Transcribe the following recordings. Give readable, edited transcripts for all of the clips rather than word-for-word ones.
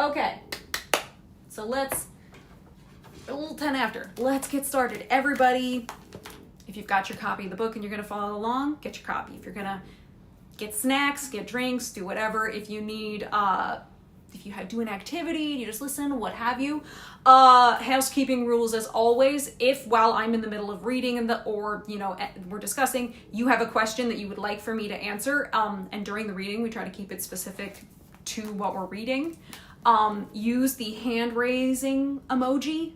Okay, so let's, a little 10 after, let's get started. Everybody, if you've got your copy of the book and you're gonna follow along, get your copy. If you're gonna get snacks, get drinks, do whatever. If you need, if you do an activity, you just listen, what have you. Housekeeping rules as always. If while I'm in the middle of reading or we're discussing, you have a question that you would like for me to answer, and during the reading we try to keep it specific to what we're reading. Use the hand raising emoji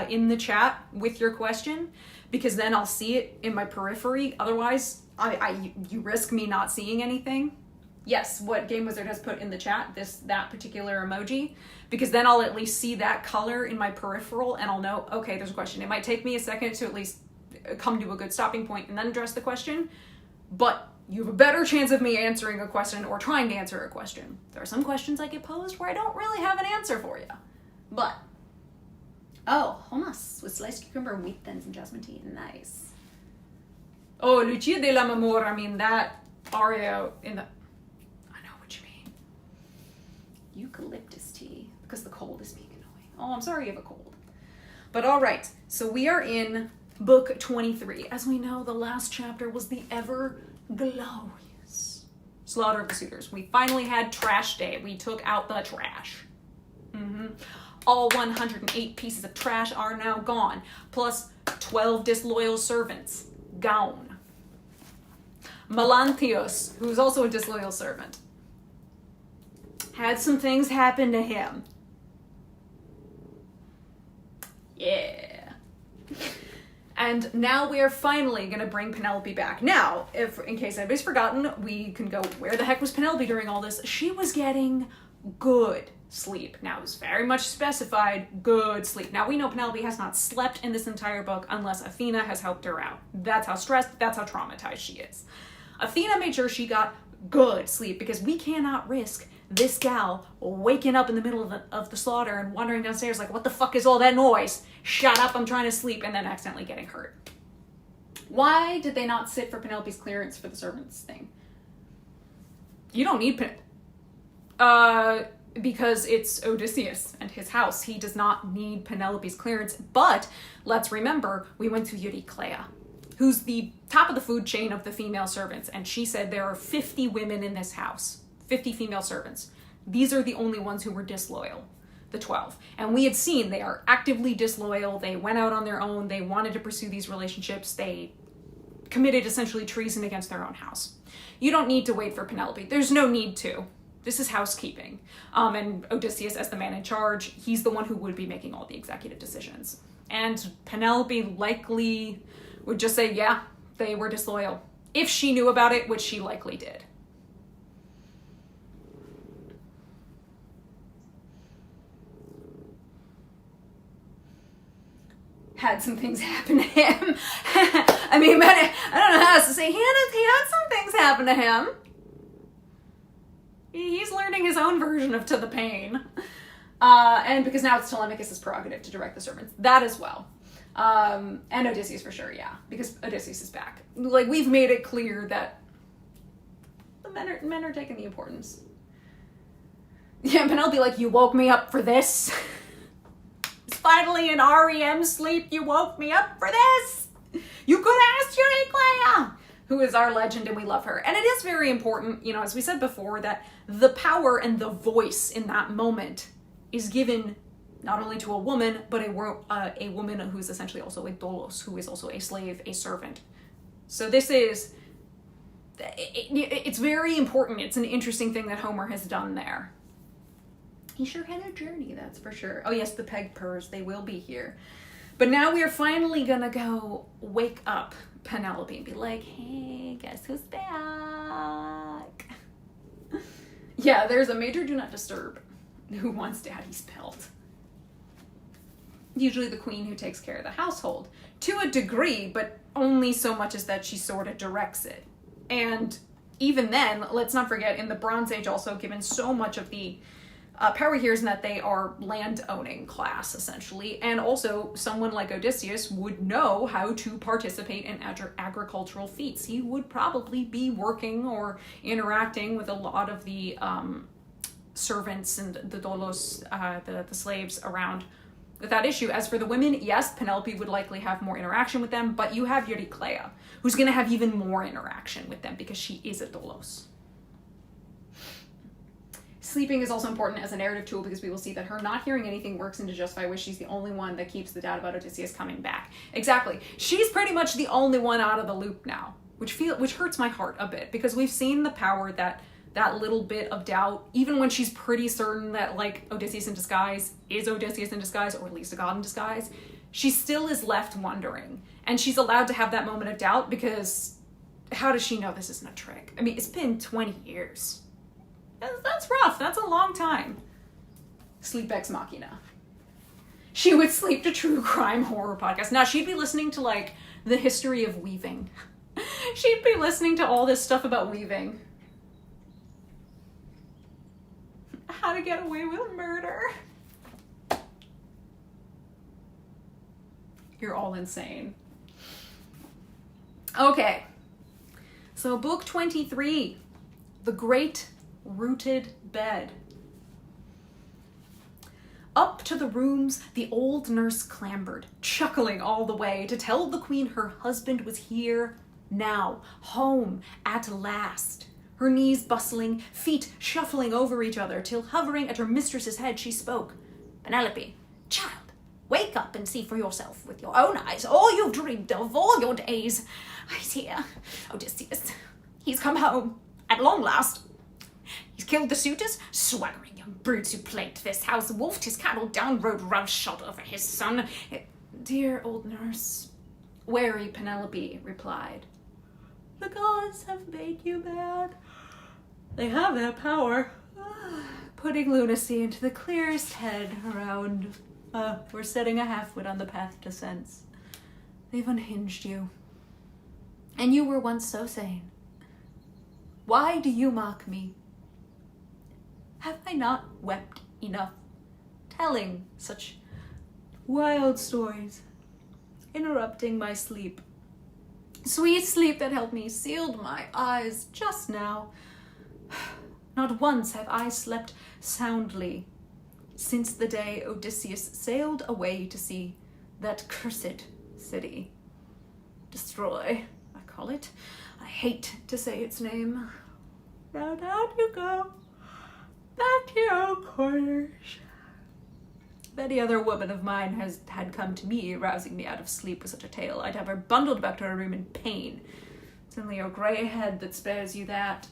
in the chat with your question, because then I'll see it in my periphery. Otherwise, you risk me not seeing anything. Yes, what Game Wizard has put in the chat, that particular emoji, because then I'll at least see that color in my peripheral and I'll know, okay, there's a question. It might take me a second to at least come to a good stopping point and then address the question, but you have a better chance of me answering a question or trying to answer a question. There are some questions I get posed where I don't really have an answer for you. But, oh, hummus with sliced cucumber, wheat thins, and jasmine tea. Nice. Oh, Lucia de la Mamor, I mean, that aria in the... eucalyptus tea, because the cold is being annoying. Oh, I'm sorry you have a cold. But all right, so we are in book 23. As we know, the last chapter was the ever glorious Slaughter of the Suitors. We finally had trash day. We took out the trash. All 108 pieces of trash are now gone, plus 12 disloyal servants. Gone. Melanthius, who's also a disloyal servant, had some things happen to him. Yeah. And now we are finally going to bring Penelope back. Now, if in case anybody's forgotten, we can go, where the heck was Penelope during all this? She was getting good sleep. Now, it was very much specified, good sleep. Now, we know Penelope has not slept in this entire book unless Athena has helped her out. That's how stressed, that's how traumatized she is. Athena made sure she got good sleep, because we cannot risk this gal waking up in the middle of the slaughter and wandering downstairs like, what the fuck is all that noise? Shut up, I'm trying to sleep, and then accidentally getting hurt. Why did they not sit for Penelope's clearance for the servants thing? You don't need because it's Odysseus and his house. He does not need Penelope's clearance, but let's remember, we went to Euryclea, who's the top of the food chain of the female servants, and she said there are 50 women in this house. 50 female servants. These are the only ones who were disloyal, the 12. And we had seen they are actively disloyal. They went out on their own. They wanted to pursue these relationships. They committed essentially treason against their own house. You don't need to wait for Penelope. There's no need to. This is housekeeping. And Odysseus, as the man in charge, he's the one who would be making all the executive decisions. And Penelope likely would just say, yeah, they were disloyal. If she knew about it, which she likely did. Had some things happen to him. I mean, I don't know how else to say. He had some things happen to him. He's learning his own version of To the Pain. And because now it's Telemachus' prerogative to direct the servants. That as well. And Odysseus for sure, yeah. Because Odysseus is back. Like, we've made it clear that the men are taking the importance. Yeah, Penelope, like, you woke me up for this? Finally in REM sleep, you woke me up for this. You could ask Euryclea, who is our legend, and we love her. And it is very important, as we said before, that the power and the voice in that moment is given not only to a woman, but a woman who is essentially also a doulos, who is also a slave, a servant. So this is, it's very important. It's an interesting thing that Homer has done there. He sure had a journey, that's for sure. Oh yes, the peg purrs, they will be here. But now we are finally gonna go wake up Penelope and be like, hey, guess who's back? Yeah, there's a major do not disturb who wants daddy's pelt. Usually the queen who takes care of the household. To a degree, but only so much as that she sort of directs it. And even then, let's not forget, in the Bronze Age also, given so much of the power here is in that they are land-owning class, essentially, and also someone like Odysseus would know how to participate in agricultural feats. He would probably be working or interacting with a lot of the servants and the dolos, the slaves around without issue. As for the women, yes, Penelope would likely have more interaction with them, but you have Euryclea, who's going to have even more interaction with them because she is a dolos. Sleeping is also important as a narrative tool because we will see that her not hearing anything works in to justify why she's the only one that keeps the doubt about Odysseus coming back. Exactly. She's pretty much the only one out of the loop now, which hurts my heart a bit because we've seen the power that little bit of doubt, even when she's pretty certain that like Odysseus in disguise is Odysseus in disguise, or at least a god in disguise, she still is left wondering. And she's allowed to have that moment of doubt because how does she know this isn't a trick? I mean, it's been 20 years. That's rough. That's a long time. Sleep ex machina. She would sleep to true crime horror podcasts. Now, she'd be listening to, like, the history of weaving. She'd be listening to all this stuff about weaving. How to get away with murder. You're all insane. Okay. So, book 23. The Great Rooted Bed. Up to the rooms the old nurse clambered, chuckling all the way to tell the queen her husband was here now, home at last. Her knees bustling, feet shuffling over each other, till hovering at her mistress's head she spoke. Penelope, child, wake up and see for yourself with your own eyes all you've dreamed of all your days. He's here, Odysseus. He's come home, at long last. He's killed the suitors, swaggering young brutes who plagued this house, wolfed his cattle down, rode roughshod over his son. Dear old nurse, wary Penelope replied, the gods have made you mad. They have that power, putting lunacy into the clearest head around. We're setting a half-wit on the path to sense. They've unhinged you. And you were once so sane. Why do you mock me? Have I not wept enough, telling such wild stories, interrupting my sleep? Sweet sleep that helped me sealed my eyes just now. Not once have I slept soundly since the day Odysseus sailed away to see that cursed city. Destroy, I call it. I hate to say its name. Now down you go. Back to your quarters. If any other woman of mine had come to me, rousing me out of sleep with such a tale, I'd have her bundled back to her room in pain. It's only your grey head that spares you that.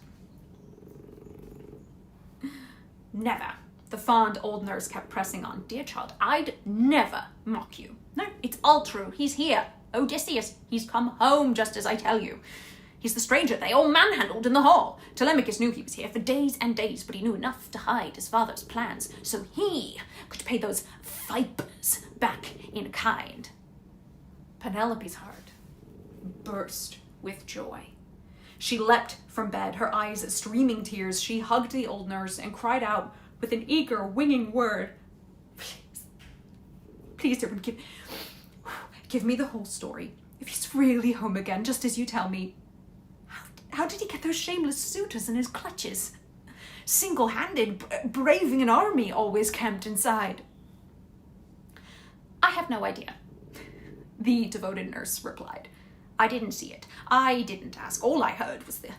Never. The fond old nurse kept pressing on. Dear child, I'd never mock you. No, it's all true. He's here. Odysseus. He's come home, just as I tell you. He's the stranger they all manhandled in the hall. Telemachus knew he was here for days and days, but he knew enough to hide his father's plans, so he could pay those vipers back in kind. Penelope's heart burst with joy. She leapt from bed, her eyes streaming tears. She hugged the old nurse and cried out with an eager, winging word, Please, dear one, give me the whole story. If he's really home again, just as you tell me, how did he get those shameless suitors in his clutches? Single-handed, braving an army always camped inside. I have no idea, the devoted nurse replied. I didn't see it. I didn't ask. All I heard was the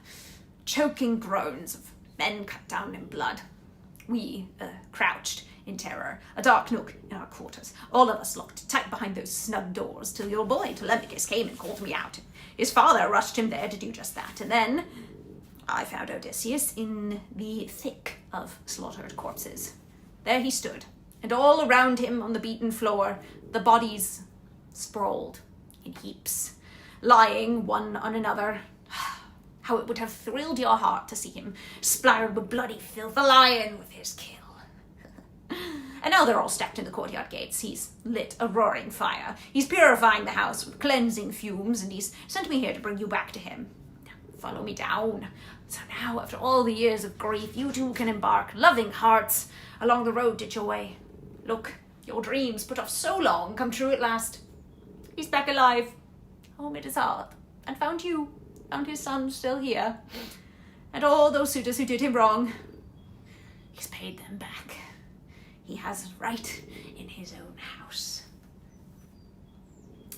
choking groans of men cut down in blood. We crouched in terror, a dark nook in our quarters, all of us locked tight behind those snug doors, till your boy Telemachus came and called me out. His father rushed him there to do just that, and then I found Odysseus in the thick of slaughtered corpses. There he stood, and all around him on the beaten floor, the bodies sprawled in heaps, lying one on another. How it would have thrilled your heart to see him splattered with bloody filth, a lion with his kill. And now they're all stacked in the courtyard gates. He's lit a roaring fire. He's purifying the house with cleansing fumes, and he's sent me here to bring you back to him. Follow me down. So now, after all the years of grief, you too can embark, loving hearts, along the road to joy. Look, your dreams, put off so long, come true at last. He's back alive, home at his hearth, and found you, found his son still here, and all those suitors who did him wrong. He's paid them back. He has it right in his own house.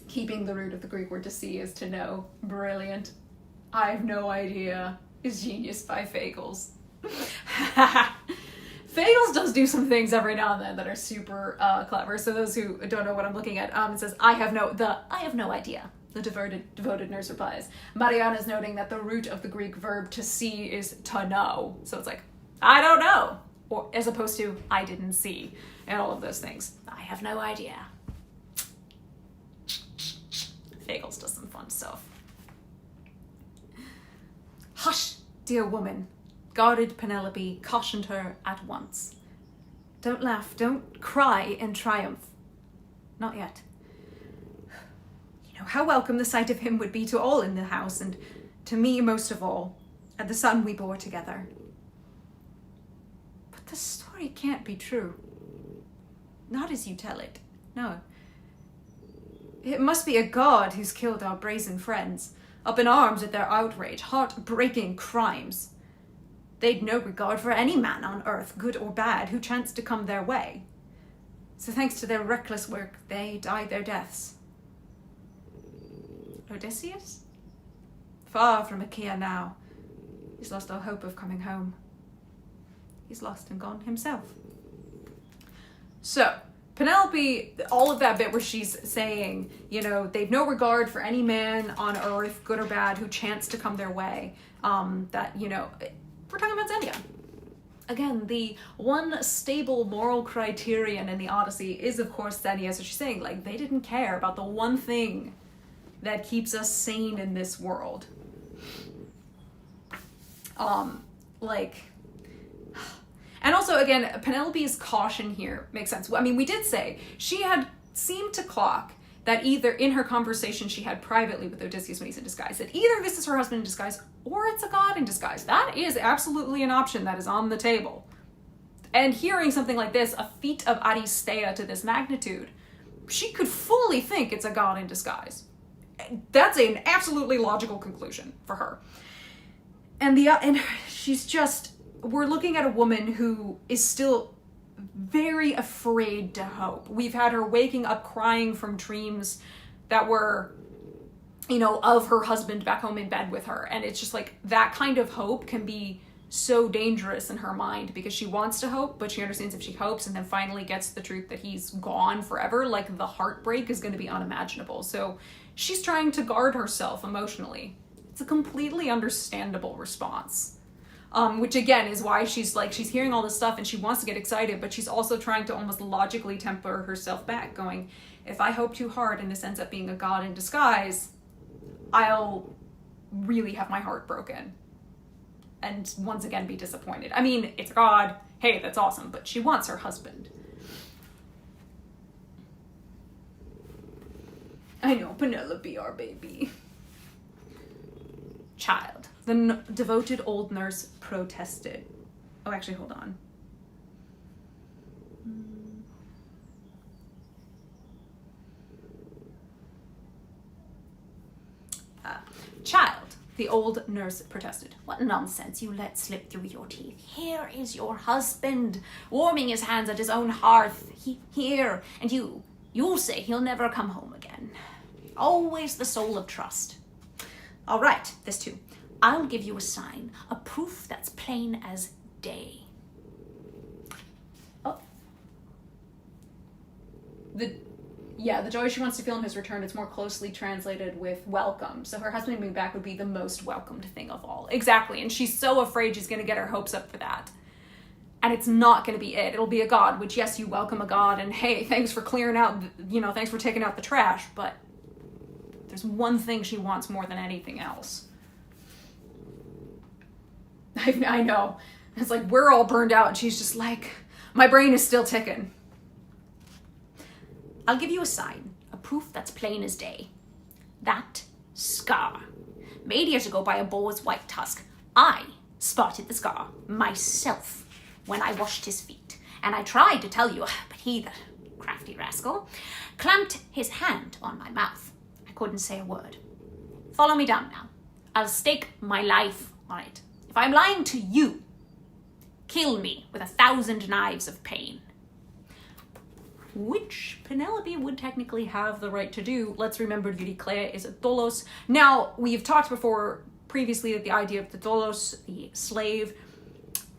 Keeping the root of the Greek word to see is to know. Brilliant. I have no idea. Is genius by Fagels. Fagels does do some things every now and then that are super clever. So those who don't know what I'm looking at, it says, I have no idea. The devoted nurse replies. Mariana is noting that the root of the Greek verb to see is to know. So it's like, I don't know. Or as opposed to, I didn't see. And all of those things. I have no idea. Fagels does some fun stuff. Hush, dear woman, guarded Penelope cautioned her at once. Don't laugh, don't cry in triumph. Not yet. You know how welcome the sight of him would be to all in the house, and to me most of all, at the son we bore together. But the story can't be true. Not as you tell it, no. It must be a god who's killed our brazen friends, up in arms at their outrage, heart-breaking crimes. They'd no regard for any man on earth, good or bad, who chanced to come their way. So thanks to their reckless work, they died their deaths. Odysseus? Far from Achaia now. He's lost all hope of coming home. He's lost and gone himself. So, Penelope, all of that bit where she's saying, you know, they've no regard for any man on earth, good or bad, who chanced to come their way. That, you know, we're talking about Xenia. Again, the one stable moral criterion in the Odyssey is, of course, Xenia. So she's saying, like, they didn't care about the one thing that keeps us sane in this world. And also, again, Penelope's caution here makes sense. I mean, we did say she had seemed to clock that either in her conversation she had privately with Odysseus when he's in disguise, that either this is her husband in disguise or it's a god in disguise. That is absolutely an option that is on the table. And hearing something like this, a feat of Aristeia to this magnitude, she could fully think it's a god in disguise. That's an absolutely logical conclusion for her. And she's just, we're looking at a woman who is still very afraid to hope. We've had her waking up crying from dreams that were, you know, of her husband back home in bed with her. And it's just like that kind of hope can be so dangerous in her mind because she wants to hope, but she understands if she hopes and then finally gets the truth that he's gone forever, like the heartbreak is going to be unimaginable. So she's trying to guard herself emotionally. It's a completely understandable response. Which again is why she's hearing all this stuff and she wants to get excited, but she's also trying to almost logically temper herself back, going, if I hope too hard and this ends up being a god in disguise, I'll really have my heart broken. And once again be disappointed. I mean, it's a god, hey, that's awesome, but she wants her husband. I know, Penelope, our baby. Child. The devoted old nurse protested. Oh, actually, hold on. Child, the old nurse protested. What nonsense you let slip through your teeth. Here is your husband, warming his hands at his own hearth. Here, and you'll say he'll never come home again. Always the soul of trust. All right, this too. I'll give you a sign, a proof that's plain as day. Oh. The joy she wants to feel in his return, it's more closely translated with welcome. So her husband moving back would be the most welcomed thing of all. Exactly, and she's so afraid she's going to get her hopes up for that. And it's not going to be it. It'll be a god, which yes, you welcome a god, and hey, thanks for clearing out, thanks for taking out the trash, but there's one thing she wants more than anything else. I know. It's like we're all burned out and she's just like, my brain is still ticking. I'll give you a sign, a proof that's plain as day. That scar, made years ago by a boar's white tusk. I spotted the scar myself when I washed his feet. And I tried to tell you, but he, the crafty rascal, clamped his hand on my mouth. I couldn't say a word. Follow me down now. I'll stake my life on it. If I'm lying to you, Kill me with 1,000 knives of pain. Which Penelope would technically have the right to do. Let's remember Euryclea is a dolos. Now, we've talked previously that the idea of the dolos, the slave,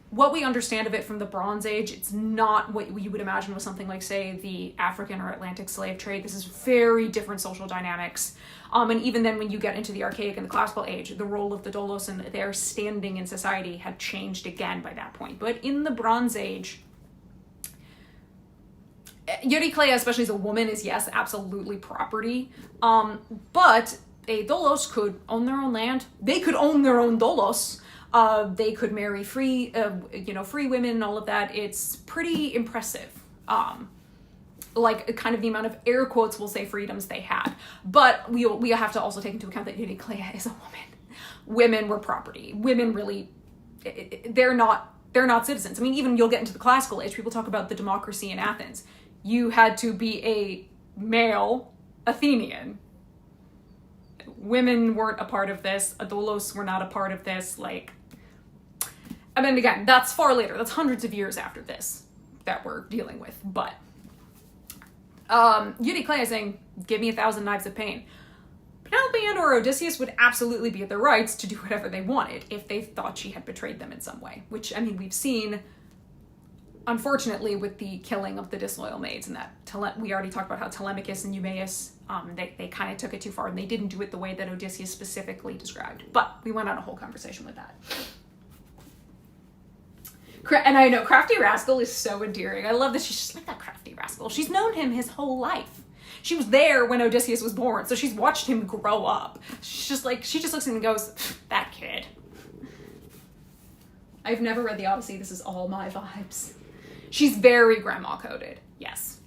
what we understand of it from the Bronze Age, it's not what you would imagine with something like, say, the African or Atlantic slave trade. This is very different social dynamics. And even then, when you get into the Archaic and the Classical Age, the role of the dolos and their standing in society had changed again by that point. But in the Bronze Age, Euryclea, especially as a woman, is, yes, absolutely property. But a dolos could own their own land. They could own their own dolos. They could marry free women and all of that. It's pretty impressive. Like kind of the amount of air quotes we'll say freedoms they had. But we have to also take into account that Euryclea is a woman. Women were property. Women really, they're not citizens. I mean, even you'll get into the Classical Age, people talk about the democracy in Athens. You had to be a male Athenian. Women weren't a part of this. Adolos were not a part of this. I mean, again, that's far later. That's hundreds of years after this that we're dealing with. But Euryclea is saying, give me 1,000 knives of pain. Penelope and or Odysseus would absolutely be at their rights to do whatever they wanted if they thought she had betrayed them in some way. Which, I mean, we've seen, unfortunately, with the killing of the disloyal maids, and that we already talked about how Telemachus and Eumaeus, they kind of took it too far, and they didn't do it the way that Odysseus specifically described. But we went on a whole conversation with that. And I know Crafty Rascal is so endearing. I love that she's just like that Crafty Rascal. She's known him his whole life. She was there when Odysseus was born, so she's watched him grow up. She just looks at him and goes, that kid. I've never read the Odyssey. This is all my vibes. She's very grandma coded, yes.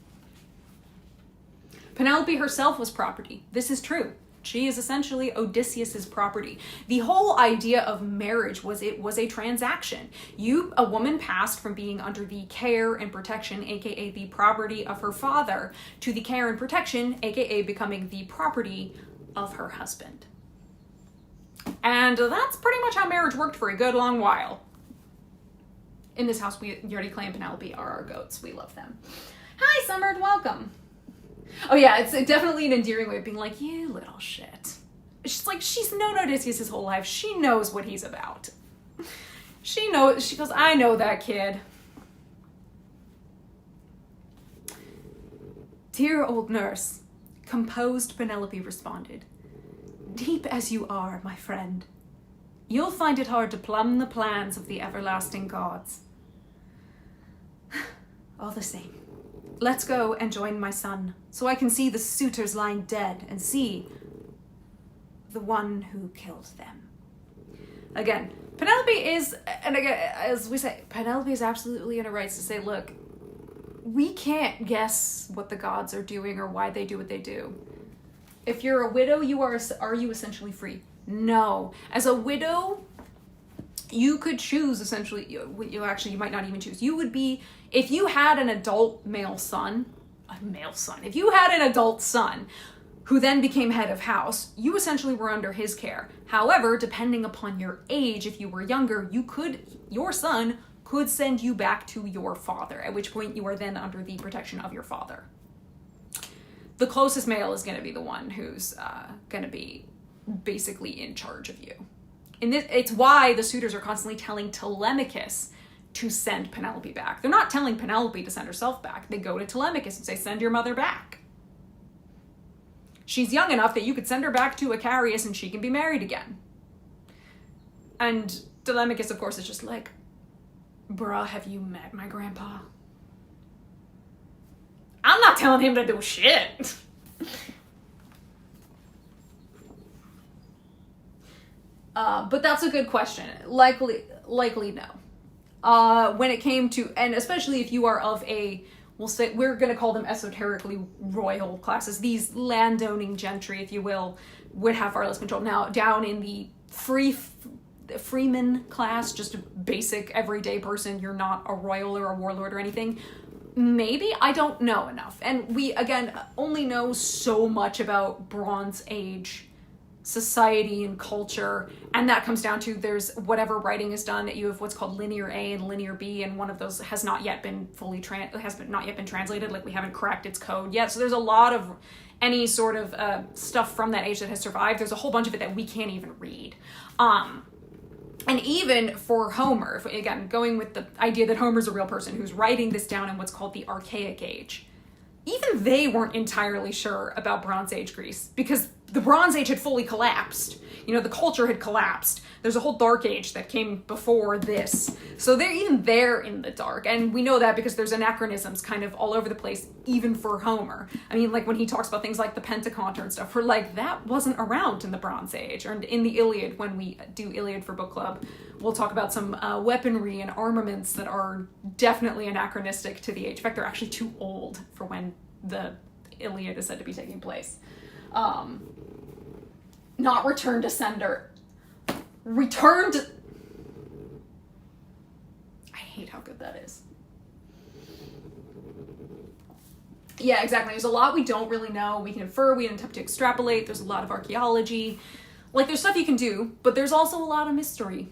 Penelope herself was property. This is true. She is essentially Odysseus's property. The whole idea of marriage was a transaction. A woman passed from being under the care and protection, aka the property of her father, to the care and protection, aka becoming the property of her husband. And that's pretty much how marriage worked for a good long while. In this house, Euryclea and Penelope are our goats. We love them. Hi, Summered, welcome. Oh yeah, it's definitely an endearing way of being like, you little shit. She's known Odysseus his whole life. She knows what he's about. She goes, I know that kid. Dear old nurse, composed Penelope responded, deep as you are, my friend, you'll find it hard to plumb the plans of the everlasting gods. All the same, let's go and join my son, so I can see the suitors lying dead and see the one who killed them. Again, Penelope is, and again, as we say, Penelope is absolutely in her rights to say, look, we can't guess what the gods are doing or why they do what they do. If you're a widow, are you essentially free? No. As a widow, you could choose essentially, you might not even choose. You would be, if you had an adult if you had an adult son who then became head of house, you essentially were under his care. However, depending upon your age, if you were younger, your son could send you back to your father, at which point you are then under the protection of your father. The closest male is going to be the one who's going to be basically in charge of you. It's why the suitors are constantly telling Telemachus to send Penelope back. They're not telling Penelope to send herself back. They go to Telemachus and say, send your mother back. She's young enough that you could send her back to Icarius and she can be married again. And Telemachus, of course, is just like, bruh, have you met my grandpa? I'm not telling him to do shit. But that's a good question. Likely no. When it came to, and especially if you are of we're going to call them esoterically royal classes, these landowning gentry, if you will, would have far less control. Now, down in the freeman class, just a basic everyday person, you're not a royal or a warlord or anything. Maybe, I don't know enough. And we, again, only know so much about Bronze Age society and culture, and that comes down to there's whatever writing is done, you have what's called linear A and linear B, and one of those has not yet been translated, like we haven't cracked its code yet. So there's a lot of any sort of stuff from that age that has survived. There's a whole bunch of it that we can't even read. And even for Homer, again, going with the idea that Homer's a real person who's writing this down in what's called the Archaic Age, even they weren't entirely sure about Bronze Age Greece, because the Bronze Age had fully collapsed. You know, the culture had collapsed. There's a whole Dark Age that came before this. So they're even there in the dark. And we know that because there's anachronisms kind of all over the place, even for Homer. I mean, like when he talks about things like the Pentaconter and stuff, we're like, that wasn't around in the Bronze Age. Or in the Iliad, when we do Iliad for book club, we'll talk about some weaponry and armaments that are definitely anachronistic to the age. In fact, they're actually too old for when the Iliad is said to be taking place. Not return to sender. Return to... I hate how good that is. Yeah, exactly. There's a lot we don't really know. We can infer, we can attempt to extrapolate. There's a lot of archaeology. Like, there's stuff you can do, but there's also a lot of mystery.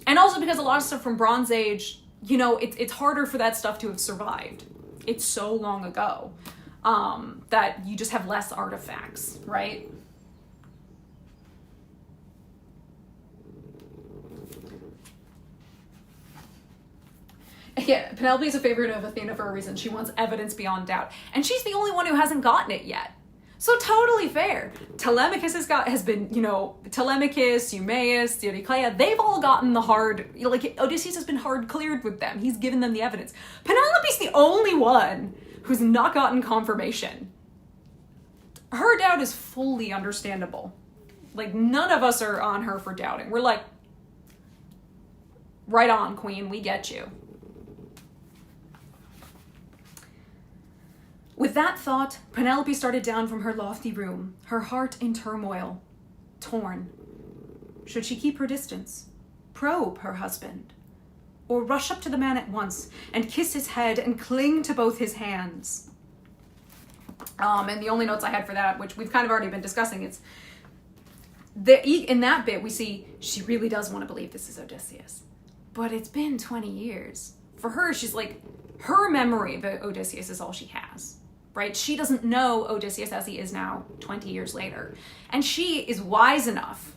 And also because a lot of stuff from Bronze Age, you know, it's harder for that stuff to have survived. It's so long ago that you just have less artifacts, right? Yeah, Penelope's a favorite of Athena for a reason. She wants evidence beyond doubt. And she's the only one who hasn't gotten it yet. So totally fair. Telemachus has been, you know, Telemachus, Eumaeus, Eurycleia, they've all gotten the hard, like Odysseus has been hard cleared with them. He's given them the evidence. Penelope's the only one who's not gotten confirmation. Her doubt is fully understandable. Like, none of us are on her for doubting. We're like, right on, queen, we get you. With that thought, Penelope started down from her lofty room, her heart in turmoil, torn. Should she keep her distance, probe her husband, or rush up to the man at once and kiss his head and cling to both his hands? And the only notes I had for that, which we've kind of already been discussing, it's in that bit we see she really does want to believe this is Odysseus. But it's been 20 years. For her, she's like, her memory of Odysseus is all she has. Right? She doesn't know Odysseus as he is now 20 years later. And she is wise enough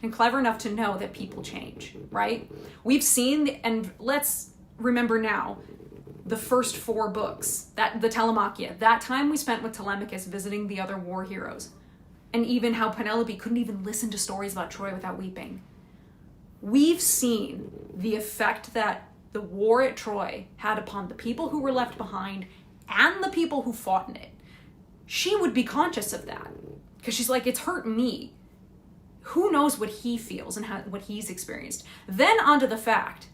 and clever enough to know that people change, right? We've seen, and let's remember now, the first 4 books, the Telemachia, that time we spent with Telemachus visiting the other war heroes, and even how Penelope couldn't even listen to stories about Troy without weeping. We've seen the effect that the war at Troy had upon the people who were left behind and the people who fought in it. She would be conscious of that because she's like, it's hurt me. Who knows what he feels and what he's experienced? Then onto the fact,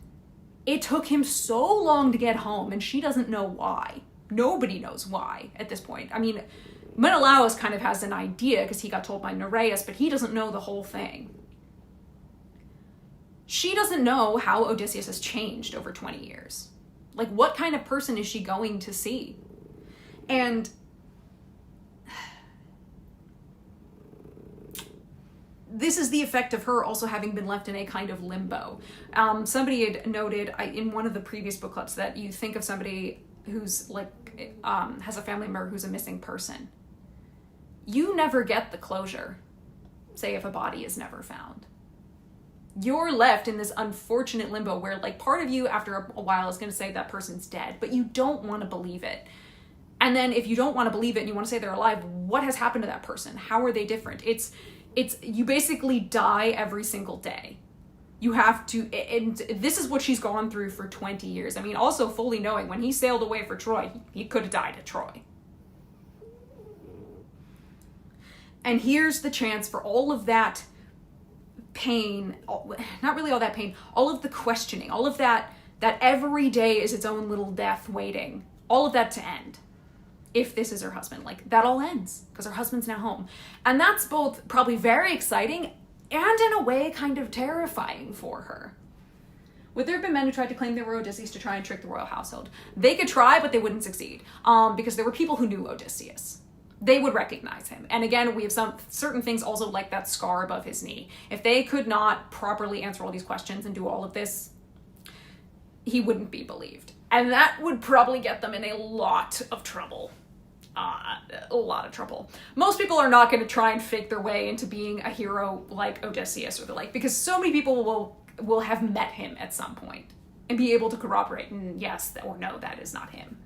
it took him so long to get home and she doesn't know why. Nobody knows why at this point. I mean, Menelaus kind of has an idea because he got told by Nereus, but he doesn't know the whole thing. She doesn't know how Odysseus has changed over 20 years. Like, what kind of person is she going to see? And this is the effect of her also having been left in a kind of limbo. Somebody had noted in one of the previous book clubs that you think of somebody who's like, has a family member who's a missing person. You never get the closure, say, if a body is never found. You're left in this unfortunate limbo where, like, part of you after a while is going to say that person's dead, but you don't want to believe it. And then if you don't want to believe it and you want to say they're alive, what has happened to that person? How are they different? It's you basically die every single day. You have to, and this is what she's gone through for 20 years. I mean, also fully knowing when he sailed away for Troy, he could have died at Troy. And here's the chance for all of that pain, not really all that pain, all of the questioning, all of that every day is its own little death waiting, all of that to end. If this is her husband, like, that all ends because her husband's now home. And that's both probably very exciting and in a way kind of terrifying for her. Would there have been men who tried to claim they were Odysseus to try and trick the royal household? They could try, but they wouldn't succeed because there were people who knew Odysseus. they would recognize him. And again, we have some certain things also like that scar above his knee. If they could not properly answer all these questions and do all of this, he wouldn't be believed. And that would probably get them in a lot of trouble. A lot of trouble. Most people are not going to try and fake their way into being a hero like Odysseus or the like, because so many people will have met him at some point and be able to corroborate, and yes or no, that is not him.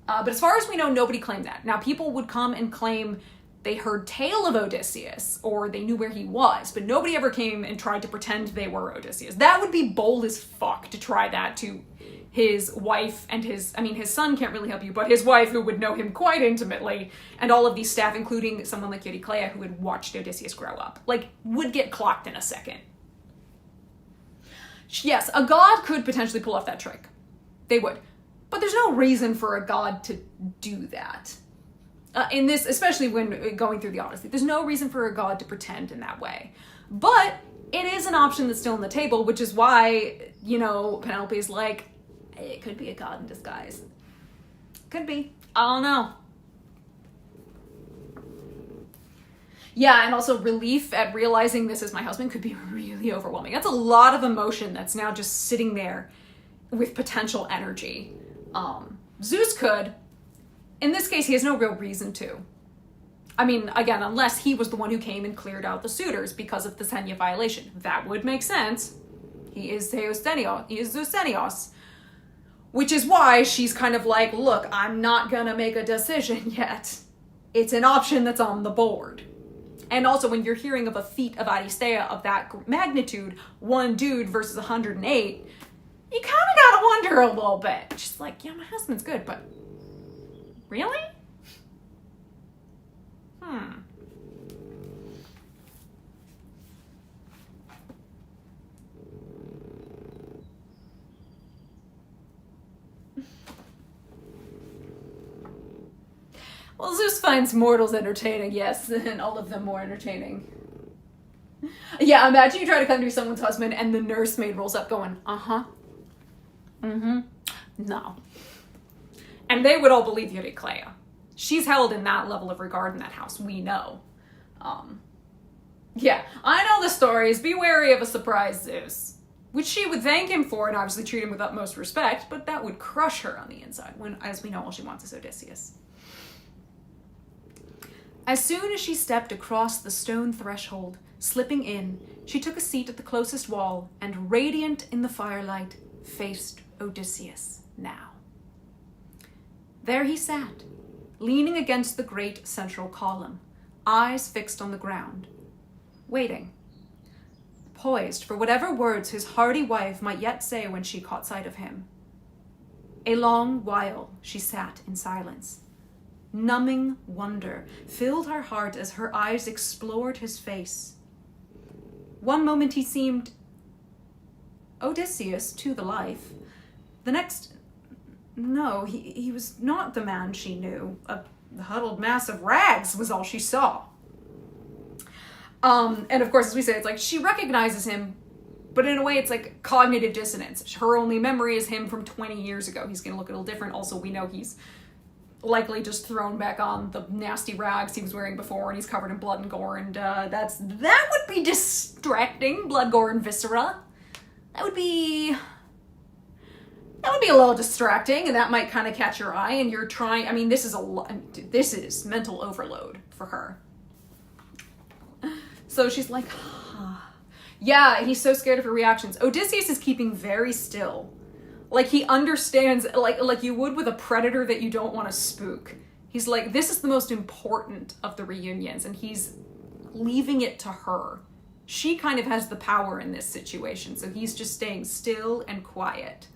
But as far as we know, nobody claimed that. Now, people would come and claim they heard tale of Odysseus or they knew where he was, but nobody ever came and tried to pretend they were Odysseus. That would be bold as fuck to try that to his wife and his son can't really help you, but his wife, who would know him quite intimately, and all of these staff, including someone like Eurycleia, who had watched Odysseus grow up, like, would get clocked in a second. Yes, a god could potentially pull off that trick. They would. But there's no reason for a god to do that. In this, especially when going through the Odyssey, there's no reason for a god to pretend in that way. But it is an option that's still on the table, which is why, Penelope's like, it could be a god in disguise. Could be. I don't know. Yeah, and also relief at realizing this is my husband could be really overwhelming. That's a lot of emotion that's now just sitting there with potential energy. Zeus could. In this case, he has no real reason to. I mean, again, unless he was the one who came and cleared out the suitors because of the Xenia violation. That would make sense. He is Zeusenios. Which is why she's kind of like, look, I'm not gonna make a decision yet. It's an option that's on the board. And also, when you're hearing of a feat of Aristeia of that magnitude, one dude versus 108, you kind of gotta wonder a little bit. She's like, yeah, my husband's good, but really? Well, Zeus finds mortals entertaining, yes, and all of them more entertaining. Yeah, imagine you try to come to be someone's husband and the nursemaid rolls up going, no. And they would all believe Eurycleia. She's held in that level of regard in that house, we know. Yeah, I know the stories. Be wary of a surprise Zeus. Which she would thank him for and obviously treat him with utmost respect, but that would crush her on the inside when, as we know, all she wants is Odysseus. As soon as she stepped across the stone threshold, slipping in, she took a seat at the closest wall and, radiant in the firelight, faced Odysseus now. There he sat, leaning against the great central column, eyes fixed on the ground, waiting, poised for whatever words his hardy wife might yet say when she caught sight of him. A long while she sat in silence. Numbing wonder filled her heart as her eyes explored his face. One moment he seemed Odysseus to the life. The next, no, he was not the man she knew. A huddled mass of rags was all she saw. And of course, as we say, it's like she recognizes him, but in a way it's like cognitive dissonance. Her only memory is him from 20 years ago. He's going to look a little different. Also, we know he's likely just thrown back on the nasty rags he was wearing before, and he's covered in blood and gore, and that would be distracting. Blood, gore, and viscera. That would be a little distracting, and that might kind of catch your eye, and you're trying, I mean, this is mental overload for her. So she's like, yeah, he's so scared of her reactions. Odysseus is keeping very still. Like, he understands, like you would with a predator that you don't want to spook. He's like, this is the most important of the reunions, and he's leaving it to her. She kind of has the power in this situation, so he's just staying still and quiet.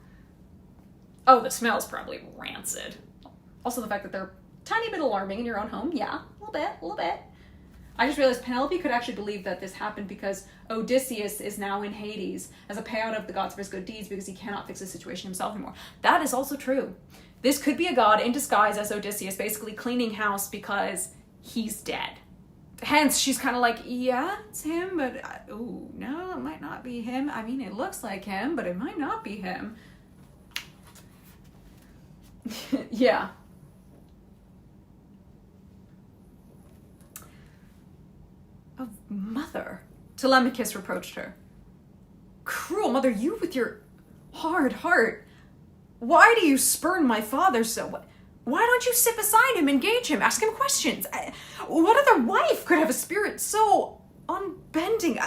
Oh, the smell's probably rancid. Also, the fact that they're a tiny bit alarming in your own home. Yeah, a little bit. I just realized Penelope could actually believe that this happened because Odysseus is now in Hades as a payout of the gods for his good deeds because he cannot fix the situation himself anymore. That is also true. This could be a god in disguise as Odysseus, basically cleaning house because he's dead. Hence, she's kind of like, yeah, it's him, but, no, it might not be him. I mean, it looks like him, but it might not be him. Yeah. Telemachus reproached her. Cruel mother, you with your hard heart, why do you spurn my father so? Why don't you sit beside him, engage him, ask him questions? What other wife could have a spirit so unbending,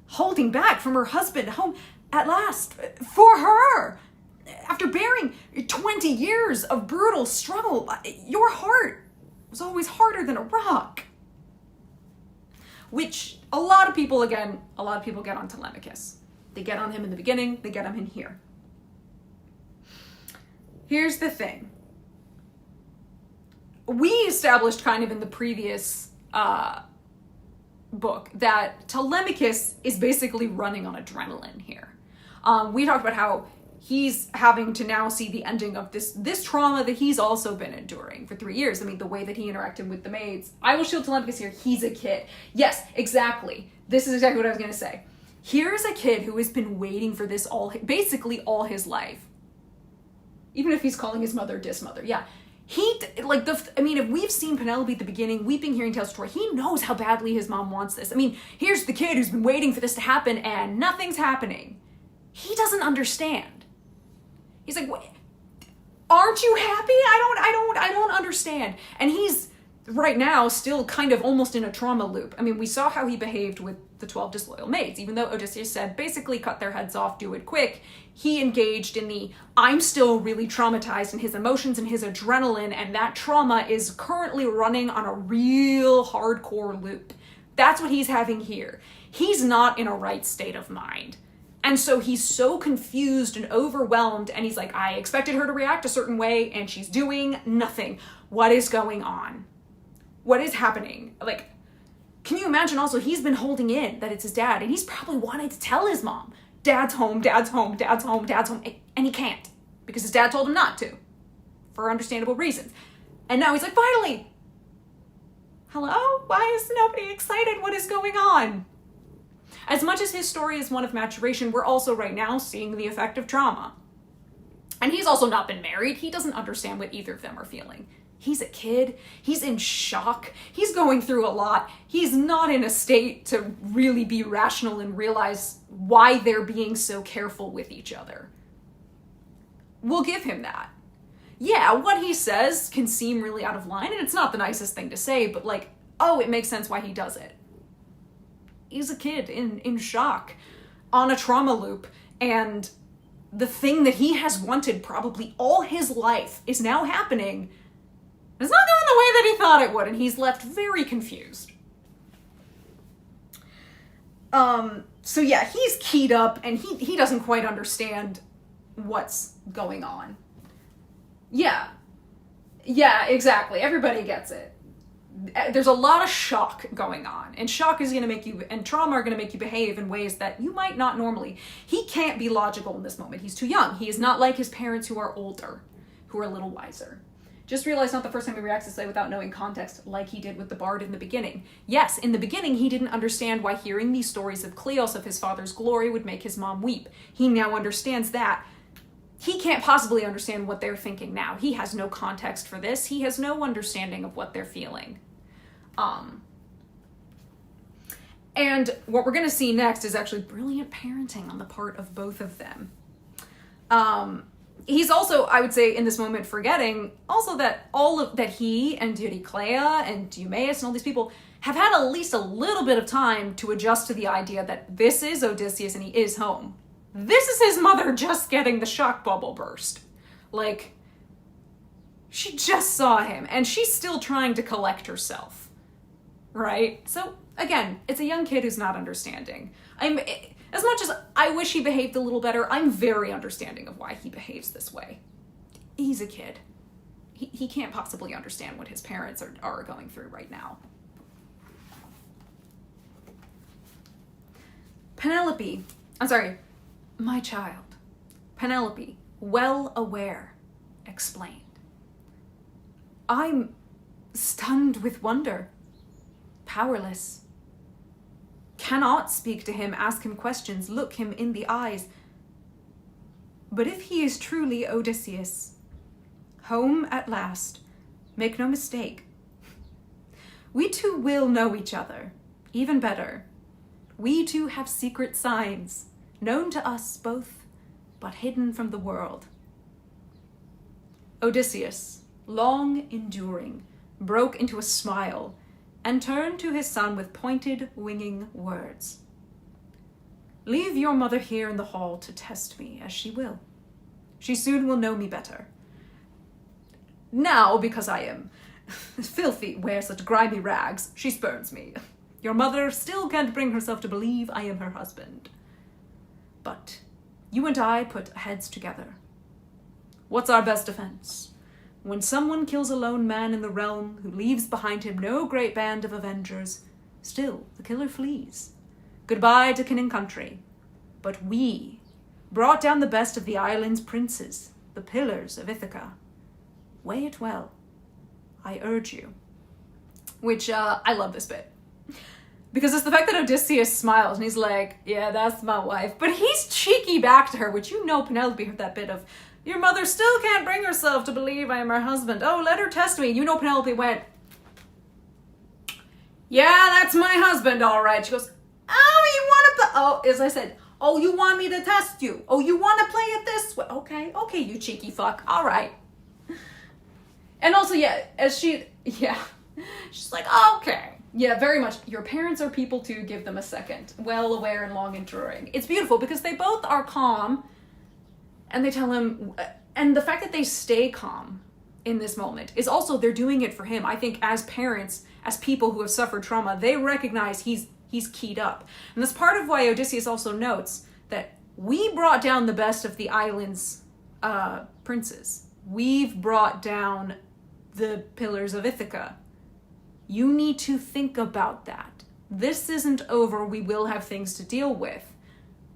holding back from her husband home at last for her? After bearing 20 years of brutal struggle, your heart was always harder than a rock. Which a lot of people get on Telemachus. They get on him in the beginning, they get on him here. Here's the thing. We established kind of in the previous book that Telemachus is basically running on adrenaline here. We talked about how he's having to now see the ending of this trauma that he's also been enduring for 3 years. I mean, the way that he interacted with the maids. I will shield Telemachus here. He's a kid. Yes, exactly. This is exactly what I was going to say. Here's a kid who has been waiting for this basically all his life. Even if he's calling his mother dismother. Yeah. If we've seen Penelope at the beginning, weeping, hearing tales of Troy, he knows how badly his mom wants this. I mean, here's the kid who's been waiting for this to happen and nothing's happening. He doesn't understand. He's like, "What? Aren't you happy? I don't understand." And he's right now still kind of almost in a trauma loop. I mean, we saw how he behaved with the 12 disloyal maids. Even though Odysseus said, basically cut their heads off, do it quick, he engaged in the, I'm still really traumatized, and his emotions and his adrenaline, and that trauma is currently running on a real hardcore loop. That's what he's having here. He's not in a right state of mind. And so he's so confused and overwhelmed, and he's like, I expected her to react a certain way, and she's doing nothing. What is going on? What is happening? Like, can you imagine also, he's been holding in that it's his dad, and he's probably wanting to tell his mom, dad's home, dad's home, dad's home, dad's home, and he can't, because his dad told him not to, for understandable reasons. And now he's like, finally! Hello? Why is nobody excited? What is going on? As much as his story is one of maturation, we're also right now seeing the effect of trauma. And he's also not been married. He doesn't understand what either of them are feeling. He's a kid. He's in shock. He's going through a lot. He's not in a state to really be rational and realize why they're being so careful with each other. We'll give him that. Yeah, what he says can seem really out of line, and it's not the nicest thing to say, but it makes sense why he does it. He's a kid in shock, on a trauma loop, and the thing that he has wanted probably all his life is now happening. It's not going the way that he thought it would, and he's left very confused. So yeah, he's keyed up, and he doesn't quite understand what's going on. Yeah, exactly. Everybody gets it. There's a lot of shock going on, and shock is going to make you, and trauma are going to make you behave in ways that you might not normally. He can't be logical in this moment. He's too young. He is not like his parents who are older, who are a little wiser. Just realize not the first time he reacts this way without knowing context, like he did with the bard in the beginning. Yes, in the beginning, he didn't understand why hearing these stories of Cleos, of his father's glory, would make his mom weep. He now understands that. He can't possibly understand what they're thinking now. He has no context for this. He has no understanding of what they're feeling. And what we're going to see next is actually brilliant parenting on the part of both of them. He's also, I would say, in this moment, forgetting also that that he and Euryclea and Eumaeus and all these people have had at least a little bit of time to adjust to the idea that this is Odysseus and he is home. This is his mother just getting the shock bubble burst. She just saw him, and she's still trying to collect herself. Right? So, again, it's a young kid who's not understanding. As much as I wish he behaved a little better, I'm very understanding of why he behaves this way. He's a kid. He can't possibly understand what his parents are going through right now. My child. Penelope, well aware, explained. I'm stunned with wonder. Powerless. Cannot speak to him, ask him questions, look him in the eyes. But if he is truly Odysseus, home at last, make no mistake, we two will know each other, even better. We two have secret signs, known to us both, but hidden from the world. Odysseus, long enduring, broke into a smile and turned to his son with pointed, winging words. Leave your mother here in the hall to test me, as she will. She soon will know me better. Now, because I am filthy, wear such grimy rags, she spurns me. Your mother still can't bring herself to believe I am her husband. But you and I put heads together. What's our best defense? When someone kills a lone man in the realm who leaves behind him no great band of avengers, still the killer flees. Goodbye to kin and country. But we brought down the best of the island's princes, the pillars of Ithaca. Weigh it well. I urge you. Which, I love this bit. Because it's the fact that Odysseus smiles and he's like, yeah, that's my wife. But he's cheeky back to her, which you know Penelope heard that bit of, your mother still can't bring herself to believe I am her husband. Oh, let her test me. You know Penelope went, yeah, that's my husband, all right. She goes, oh, you want to, oh, as I said, oh, you want me to test you? Oh, you want to play it this way? Okay, you cheeky fuck. All right. And also, yeah, she's like, okay. Yeah, very much. Your parents are people too, give them a second. Well aware and long enduring. It's beautiful because they both are calm and they tell him, and the fact that they stay calm in this moment is also, they're doing it for him. I think as parents, as people who have suffered trauma, they recognize he's keyed up. And that's part of why Odysseus also notes that we brought down the best of the island's princes. We've brought down the pillars of Ithaca. You need to think about that. This isn't over. We will have things to deal with.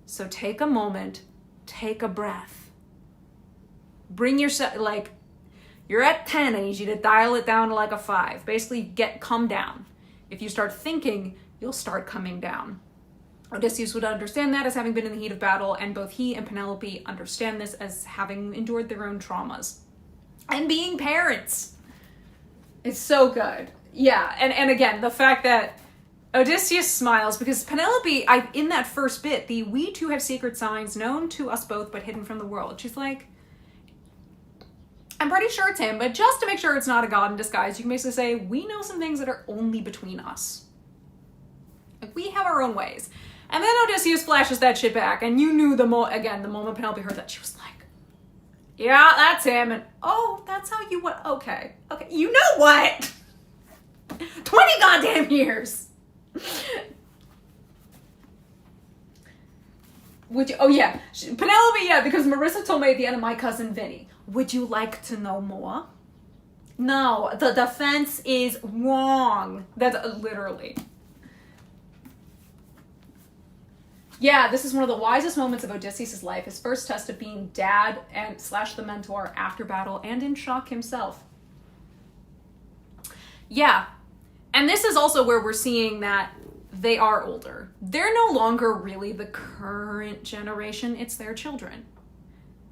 So take a moment, take a breath. Bring yourself, like, you're at 10, I need you to dial it down to like a 5. Basically, come down. If you start thinking, you'll start coming down. Odysseus would understand that as having been in the heat of battle, and both he and Penelope understand this as having endured their own traumas. And being parents. It's so good. Yeah, and again, the fact that Odysseus smiles, because Penelope, in that first bit, we two have secret signs known to us both but hidden from the world. She's like, I'm pretty sure it's him, but just to make sure it's not a god in disguise, you can basically say, we know some things that are only between us. Like, we have our own ways. And then Odysseus flashes that shit back, and you knew the moment Penelope heard that, she was like, yeah, that's him, and oh, that's how you went, okay, you know what? 20 goddamn years! Penelope, yeah, because Marissa told me at the end of My Cousin Vinny, would you like to know more? No, the defense is wrong. That's literally. Yeah, this is one of the wisest moments of Odysseus' life, his first test of being dad and / the mentor after battle and in shock himself. Yeah, and this is also where we're seeing that they are older. They're no longer really the current generation, it's their children.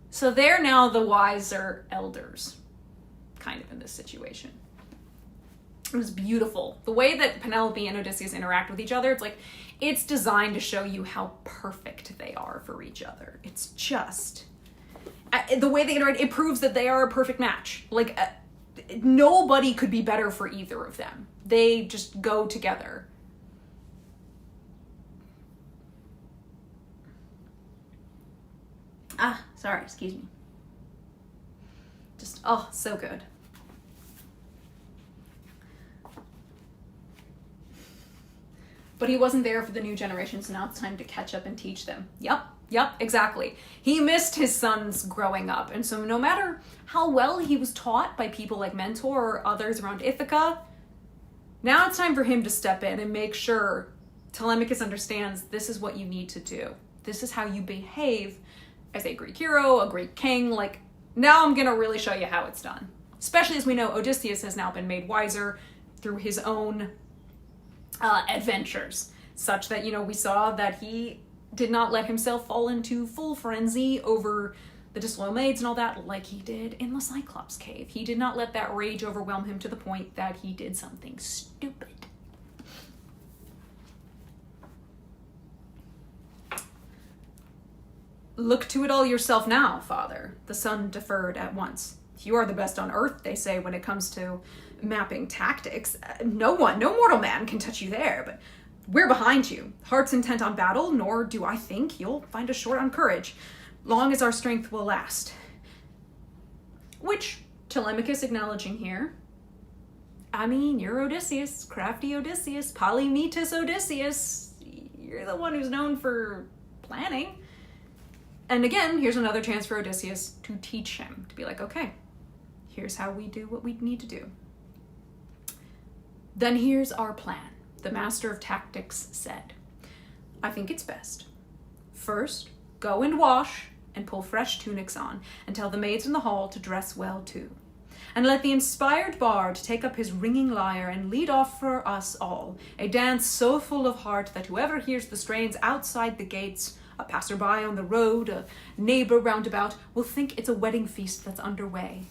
So they're now the wiser elders, kind of in this situation. It was beautiful. The way that Penelope and Odysseus interact with each other, it's designed to show you how perfect they are for each other. It's just, the way they interact, it proves that they are a perfect match. Nobody could be better for either of them. They just go together. Sorry, excuse me. Just, oh, so good. But he wasn't there for the new generation, so now it's time to catch up and teach them. Yep, exactly. He missed his sons growing up, and so no matter how well he was taught by people like Mentor or others around Ithaca, now it's time for him to step in and make sure Telemachus understands this is what you need to do. This is how you behave as a Greek hero, a Greek king. Now I'm gonna really show you how it's done. Especially as we know Odysseus has now been made wiser through his own adventures, such that, we saw that he did not let himself fall into full frenzy over the disloyal maids and all that like he did in the Cyclops cave. He did not let that rage overwhelm him to the point that he did something stupid. Look to it all yourself now, father, the son deferred at once. You are the best on earth, they say, when it comes to mapping tactics. No mortal man can touch you there, but we're behind you, hearts intent on battle, nor do I think you'll find us short on courage, long as our strength will last. Which Telemachus acknowledging here, I mean, you're Odysseus, crafty Odysseus, Polymetus Odysseus. You're the one who's known for planning. And again, here's another chance for Odysseus to teach him, to be like, okay, here's how we do what we need to do. Then here's our plan, the master of tactics said. I think it's best. First, go and wash and pull fresh tunics on, and tell the maids in the hall to dress well too. And let the inspired bard take up his ringing lyre and lead off for us all a dance so full of heart that whoever hears the strains outside the gates, a passerby on the road, a neighbor roundabout, will think it's a wedding feast that's underway.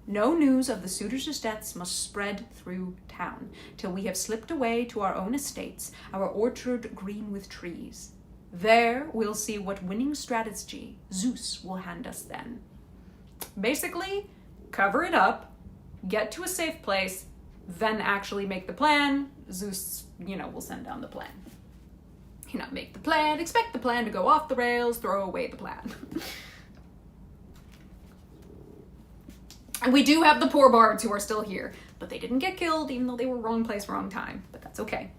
No news of the suitors' deaths must spread through town till we have slipped away to our own estates, our orchard green with trees. There we'll see what winning strategy Zeus will hand us then. Basically, cover it up, get to a safe place, then actually make the plan. Zeus, will send down the plan. Make the plan, expect the plan to go off the rails, throw away the plan. And we do have the poor bards who are still here, but they didn't get killed even though they were wrong place, wrong time, but that's okay.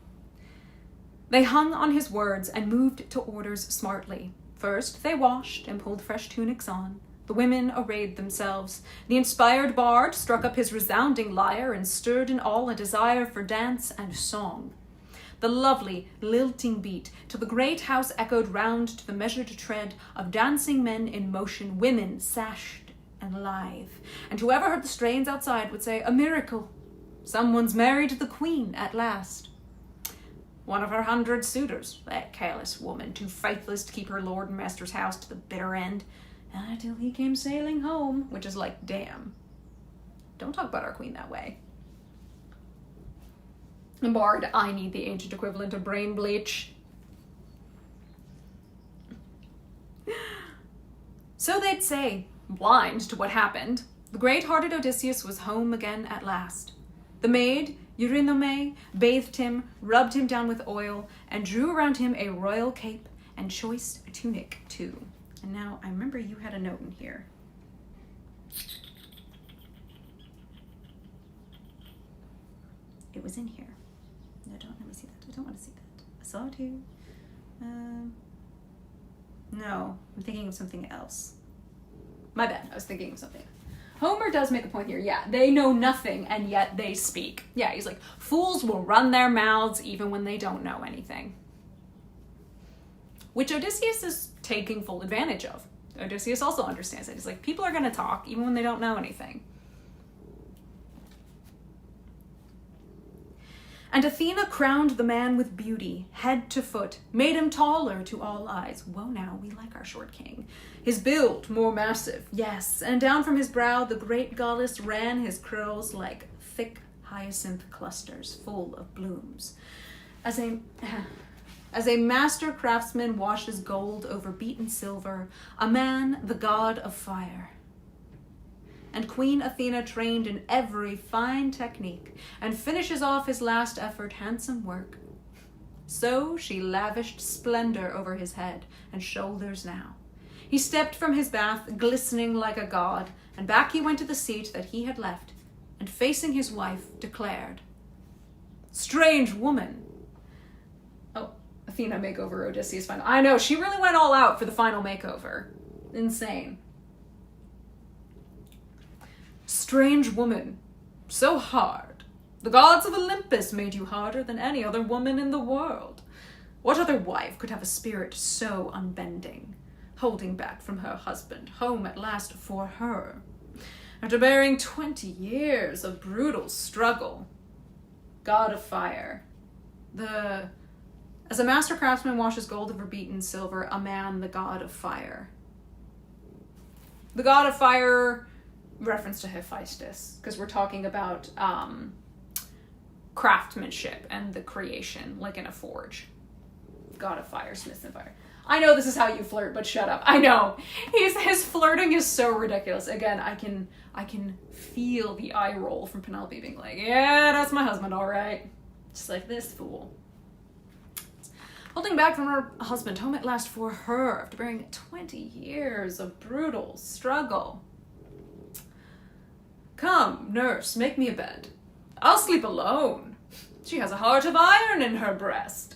They hung on his words and moved to orders smartly. First, they washed and pulled fresh tunics on. The women arrayed themselves. The inspired bard struck up his resounding lyre and stirred in all a desire for dance and song. The lovely, lilting beat till the great house echoed round to the measured tread of dancing men in motion, women sashed and lithe. And whoever heard the strains outside would say, a miracle. Someone's married the queen at last. One of her 100 suitors, that careless woman, too faithless to keep her lord and master's house to the bitter end, until he came sailing home, which is like, damn. Don't talk about our queen that way. And bard, I need the ancient equivalent of brain bleach. So they'd say, blind to what happened, the great-hearted Odysseus was home again at last. The maid, Eurynome, bathed him, rubbed him down with oil, and drew around him a royal cape and choice tunic too. And now, I remember you had a note in here. It was in here. No, let me see that. I don't want to see that. I saw it here. No, I'm thinking of something else. My bad, I was thinking of something. Homer does make a point here. Yeah, they know nothing and yet they speak. Yeah, he's like, fools will run their mouths even when they don't know anything. Which Odysseus is taking full advantage of. Odysseus also understands it. He's like, people are going to talk even when they don't know anything. And Athena crowned the man with beauty, head to foot, made him taller to all eyes. Whoa, now, we like our short king. His build more massive, yes, and down from his brow the great goddess ran his curls like thick hyacinth clusters full of blooms. As a master craftsman washes gold over beaten silver, a man the god of fire. And Queen Athena trained in every fine technique and finishes off his last effort handsome work. So she lavished splendor over his head and shoulders now. He stepped from his bath, glistening like a god, and back he went to the seat that he had left, and facing his wife, declared, "Strange woman." Oh, Athena makeover Odysseus final. I know, she really went all out for the final makeover. Insane. "Strange woman, so hard. The gods of Olympus made you harder than any other woman in the world. What other wife could have a spirit so unbending, holding back from her husband, home at last for her, after bearing 20 years of brutal struggle? God of fire. As a master craftsman washes gold over beaten silver, a man the god of fire. The god of fire, reference to Hephaestus, because we're talking about craftsmanship and the creation, like in a forge. God of fire, smiths and fire. I know this is how you flirt, but shut up. I know. His flirting is so ridiculous. Again, I can feel the eye roll from Penelope being like, yeah, that's my husband, all right. Just like this fool. Holding back from her husband home at last for her after bearing 20 years of brutal struggle. Come, nurse, make me a bed. I'll sleep alone. She has a heart of iron in her breast.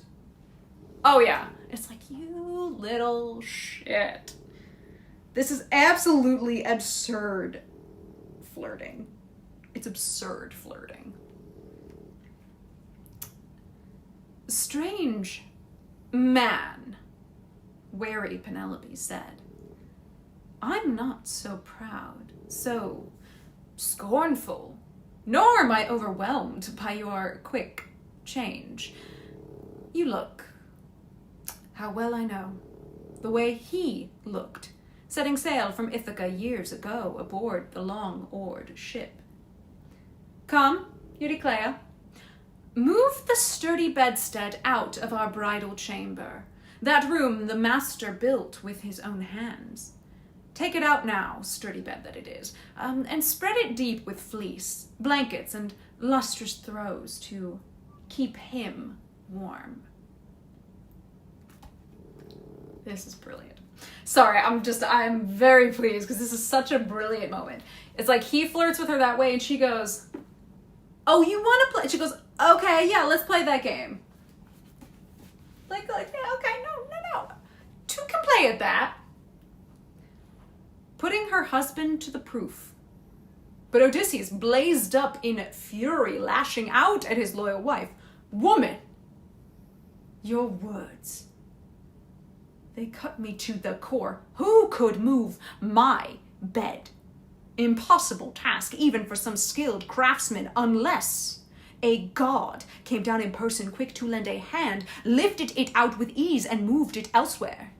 Oh yeah, it's like, you little shit. This is absolutely absurd flirting. It's absurd flirting. Strange man, wary Penelope said. I'm not so proud, so scornful, nor am I overwhelmed by your quick change. You look, how well I know, the way he looked, setting sail from Ithaca years ago aboard the long-oared ship. Come, Euryclea, move the sturdy bedstead out of our bridal chamber, that room the master built with his own hands. Take it out now, sturdy bed that it is, and spread it deep with fleece, blankets, and lustrous throws to keep him warm. This is brilliant. Sorry, I'm very pleased because this is such a brilliant moment. It's like he flirts with her that way and she goes, oh, you want to play? She goes, okay, yeah, let's play that game. Like yeah, okay, no. Two can play at that. Putting her husband to the proof. But Odysseus blazed up in fury, lashing out at his loyal wife. Woman, your words, they cut me to the core. Who could move my bed? Impossible task, even for some skilled craftsman, unless a god came down in person, quick to lend a hand, lifted it out with ease, and moved it elsewhere.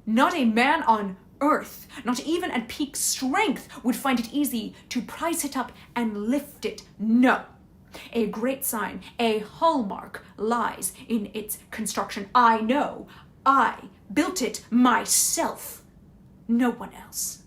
Not a man on earth, not even at peak strength, would find it easy to prise it up and lift it. No. A great sign, a hallmark, lies in its construction. I know. I built it myself. No one else.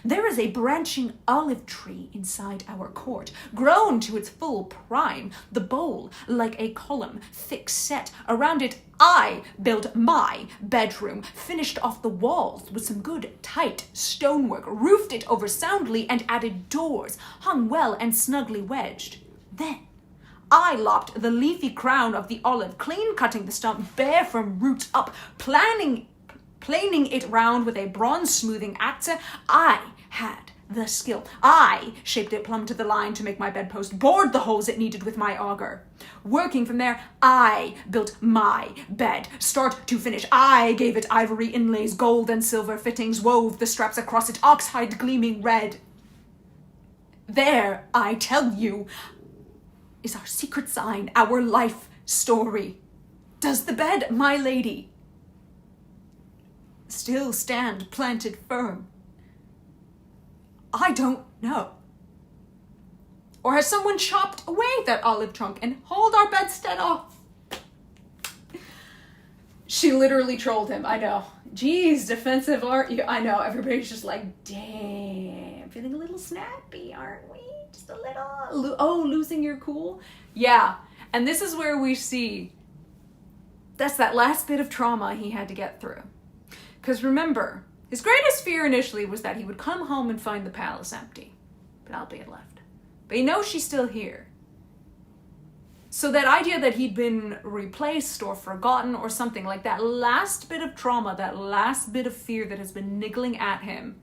There is a branching olive tree inside our court, grown to its full prime, the bole like a column, thick set. Around it I built my bedroom, finished off the walls with some good tight stonework, roofed it over soundly, and added doors, hung well and snugly wedged. Then I lopped the leafy crown of the olive, clean cutting the stump bare from roots up, planing it round with a bronze smoothing adze. I had the skill. I shaped it plumb to the line to make my bedpost, bored the holes it needed with my auger. Working from there, I built my bed, start to finish. I gave it ivory inlays, gold and silver fittings, wove the straps across it, oxhide gleaming red. There, I tell you, is our secret sign, our life story. Does the bed, my lady, still stand planted firm? I don't know. Or has someone chopped away that olive trunk and hauled our bedstead off? She literally trolled him, I know. Geez, defensive art. I know, everybody's just like, damn, feeling a little snappy, aren't we? Just a little, losing your cool? Yeah, and this is where we see, that's that last bit of trauma he had to get through. Because remember, his greatest fear initially was that he would come home and find the palace empty. Penelope had left. But he knows she's still here. So that idea that he'd been replaced or forgotten or something, like that last bit of trauma, that last bit of fear that has been niggling at him,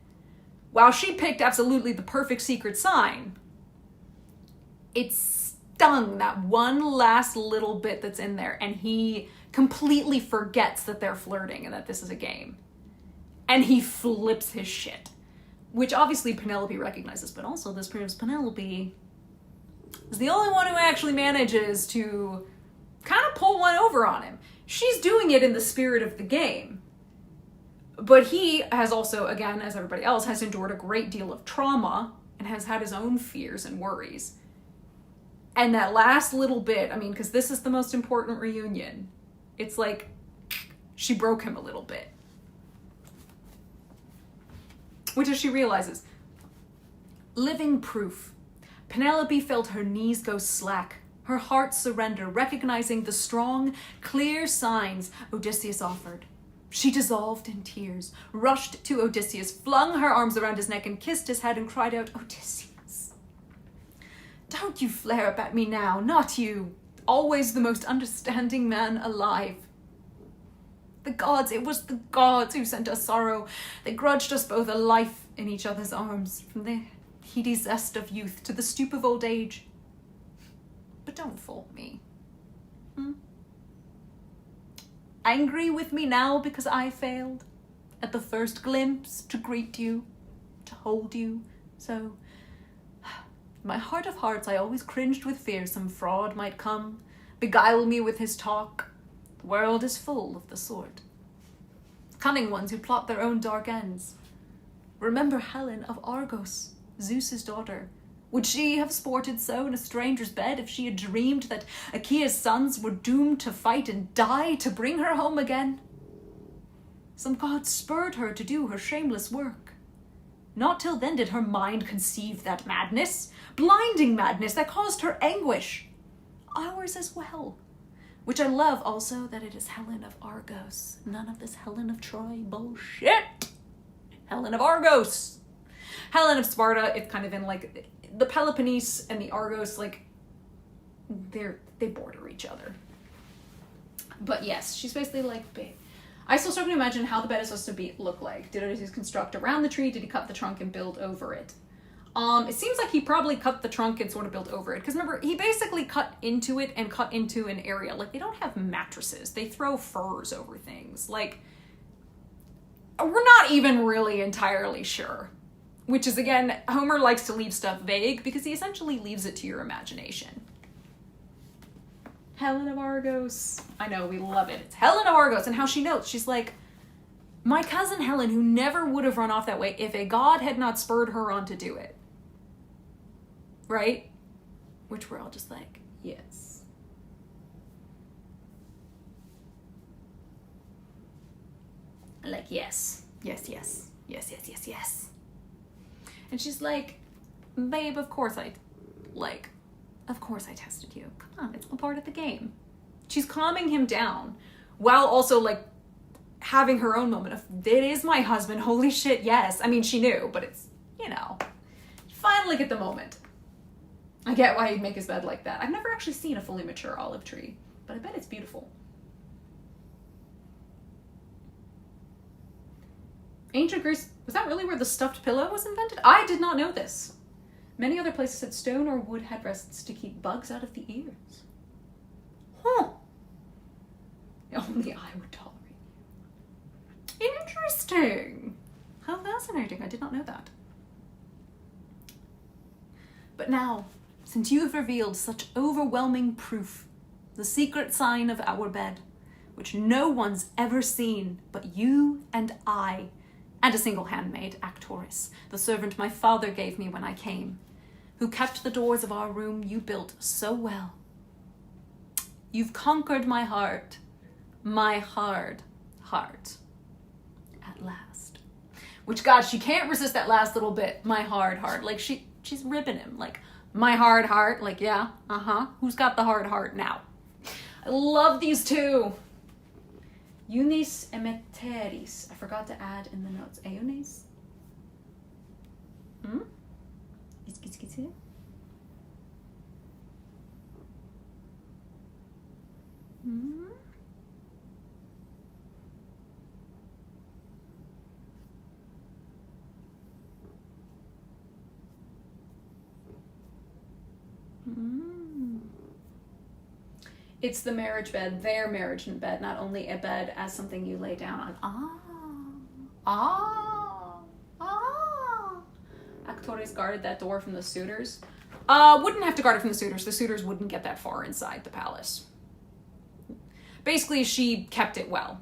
while she picked absolutely the perfect secret sign, it stung that one last little bit that's in there, and he completely forgets that they're flirting and that this is a game. And he flips his shit, which obviously Penelope recognizes, but also this proves Penelope is the only one who actually manages to kind of pull one over on him. She's doing it in the spirit of the game. But he has also, again, as everybody else, has endured a great deal of trauma and has had his own fears and worries. And that last little bit, I mean, because this is the most important reunion, it's like she broke him a little bit. Which, as she realizes, living proof. Penelope felt her knees go slack, her heart surrender, recognizing the strong, clear signs Odysseus offered. She dissolved in tears, rushed to Odysseus, flung her arms around his neck and kissed his head and cried out, "Odysseus, don't you flare up at me now, not you, always the most understanding man alive. The gods, it was the gods who sent us sorrow. They grudged us both a life in each other's arms, from the heady zest of youth to the stoop of old age. But don't fault me. Angry with me now because I failed at the first glimpse to greet you, to hold you, so in my heart of hearts I always cringed with fear some fraud might come, beguile me with his talk. The world is full of the sort. Cunning ones who plot their own dark ends. Remember Helen of Argos, Zeus's daughter. Would she have sported so in a stranger's bed if she had dreamed that Achaea's sons were doomed to fight and die to bring her home again? Some god spurred her to do her shameless work. Not till then did her mind conceive that madness, blinding madness that caused her anguish. Ours as well. Which I love also that it is Helen of Argos. None of this Helen of Troy bullshit. Helen of Argos. Helen of Sparta, it's kind of in like the Peloponnese and the Argos, like they border each other. But yes, she's basically like, babe. I still struggle to imagine how the bed is supposed to look like. Did Odysseus construct around the tree? Did he cut the trunk and build over it? It seems like he probably cut the trunk and sort of built over it. Because remember, he basically cut into it and cut into an area. Like, they don't have mattresses. They throw furs over things. Like, we're not even really entirely sure. Which is, again, Homer likes to leave stuff vague because he essentially leaves it to your imagination. Helen of Argos. I know, we love it. It's Helen of Argos. And how she notes, she's like, my cousin Helen, who never would have run off that way if a god had not spurred her on to do it. Right? Which we're all just like, yes. Like, yes. Yes, yes. Yes, yes, yes, yes. And she's like, babe, of course I tested you. Come on, it's all part of the game. She's calming him down while also like having her own moment of, it is my husband, holy shit, yes. I mean, she knew, but it's, you finally get the moment. I get why he'd make his bed like that. I've never actually seen a fully mature olive tree, but I bet it's beautiful. Ancient Greece, was that really where the stuffed pillow was invented? I did not know this. Many other places had stone or wood headrests to keep bugs out of the ears. Huh. Only I would tolerate you. Interesting. How fascinating. I did not know that. But now, since you have revealed such overwhelming proof, the secret sign of our bed, which no one's ever seen but you and I, and a single handmaid, Actoris, the servant my father gave me when I came, who kept the doors of our room you built so well. You've conquered my heart, my hard heart, at last. Which, God, she can't resist that last little bit, my hard heart. Like, she's ribbing him, like, my hard heart, like, yeah, who's got the hard heart now? I love these two. Eunis emeteris. I forgot to add in the notes. Eunis? It's the marriage bed, their marriage bed, not only a bed as something you lay down on. Actores guarded that door from the suitors. Wouldn't have to guard it from the suitors. The suitors wouldn't get that far inside the palace. Basically, she kept it well.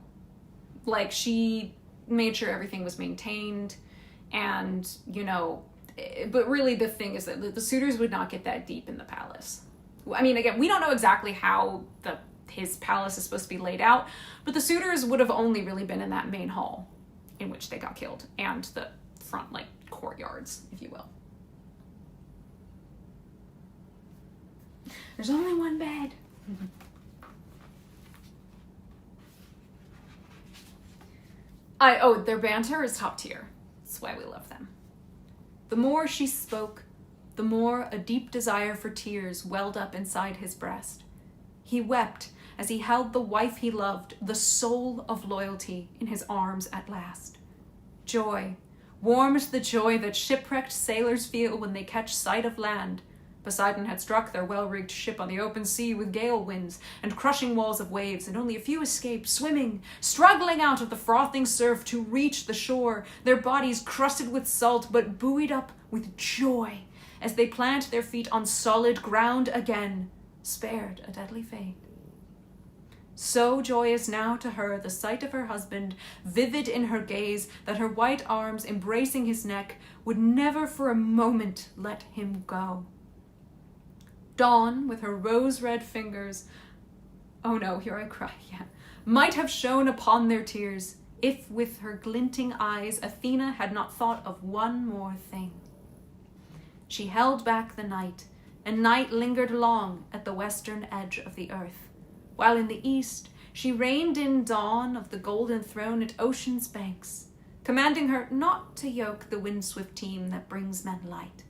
Like, she made sure everything was maintained, and, but really the thing is that the suitors would not get that deep in the palace. I mean, again, we don't know exactly how the his palace is supposed to be laid out, but the suitors would have only really been in that main hall in which they got killed, and the front, like, courtyards, if you will. There's only one bed. Their banter is top tier. That's why we love them. The more she spoke, the more a deep desire for tears welled up inside his breast. He wept as he held the wife he loved, the soul of loyalty, in his arms at last. Joy, warm as the joy that shipwrecked sailors feel when they catch sight of land. Poseidon had struck their well-rigged ship on the open sea with gale winds and crushing walls of waves, and only a few escaped, swimming, struggling out of the frothing surf to reach the shore, their bodies crusted with salt but buoyed up with joy as they plant their feet on solid ground again, spared a deadly fate. So joyous now to her the sight of her husband, vivid in her gaze, that her white arms embracing his neck would never for a moment let him go. Dawn, with her rose-red fingers, oh no, here I cry, yeah, might have shone upon their tears, if with her glinting eyes Athena had not thought of one more thing. She held back the night, and night lingered long at the western edge of the earth, while in the east she reined in dawn of the golden throne at ocean's banks, commanding her not to yoke the wind-swift team that brings men light,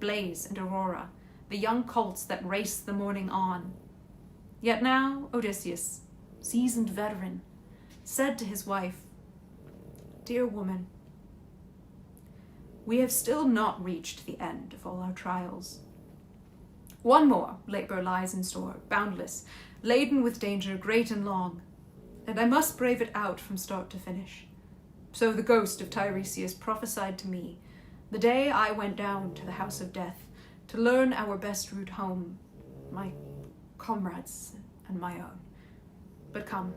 Blaze and Aurora, the young colts that race the morning on. Yet now Odysseus, seasoned veteran, said to his wife, "Dear woman, we have still not reached the end of all our trials. One more labor lies in store, boundless, laden with danger great and long, and I must brave it out from start to finish. So the ghost of Tiresias prophesied to me the day I went down to the house of death to learn our best route home, my comrades and my own. But come,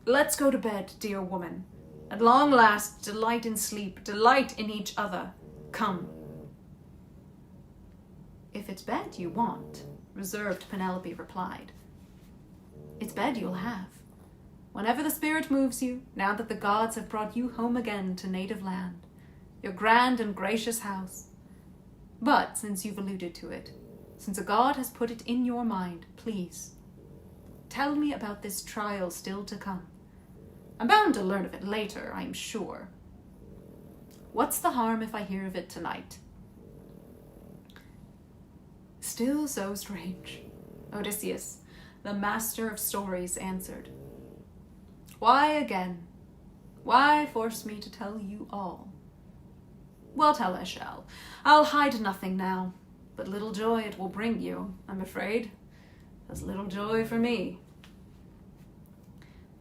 let's go to bed, dear woman. At long last, delight in sleep, delight in each other. Come." "If it's bed you want," reserved Penelope replied, "it's bed you'll have. Whenever the spirit moves you, now that the gods have brought you home again to native land, your grand and gracious house. But since you've alluded to it, since a god has put it in your mind, please, tell me about this trial still to come. I'm bound to learn of it later, I'm sure. What's the harm if I hear of it tonight?" "Still so strange," Odysseus, the master of stories, answered. "Why again? Why force me to tell you all? Well, tell I shall. I'll hide nothing now, but little joy it will bring you, I'm afraid. As little joy for me.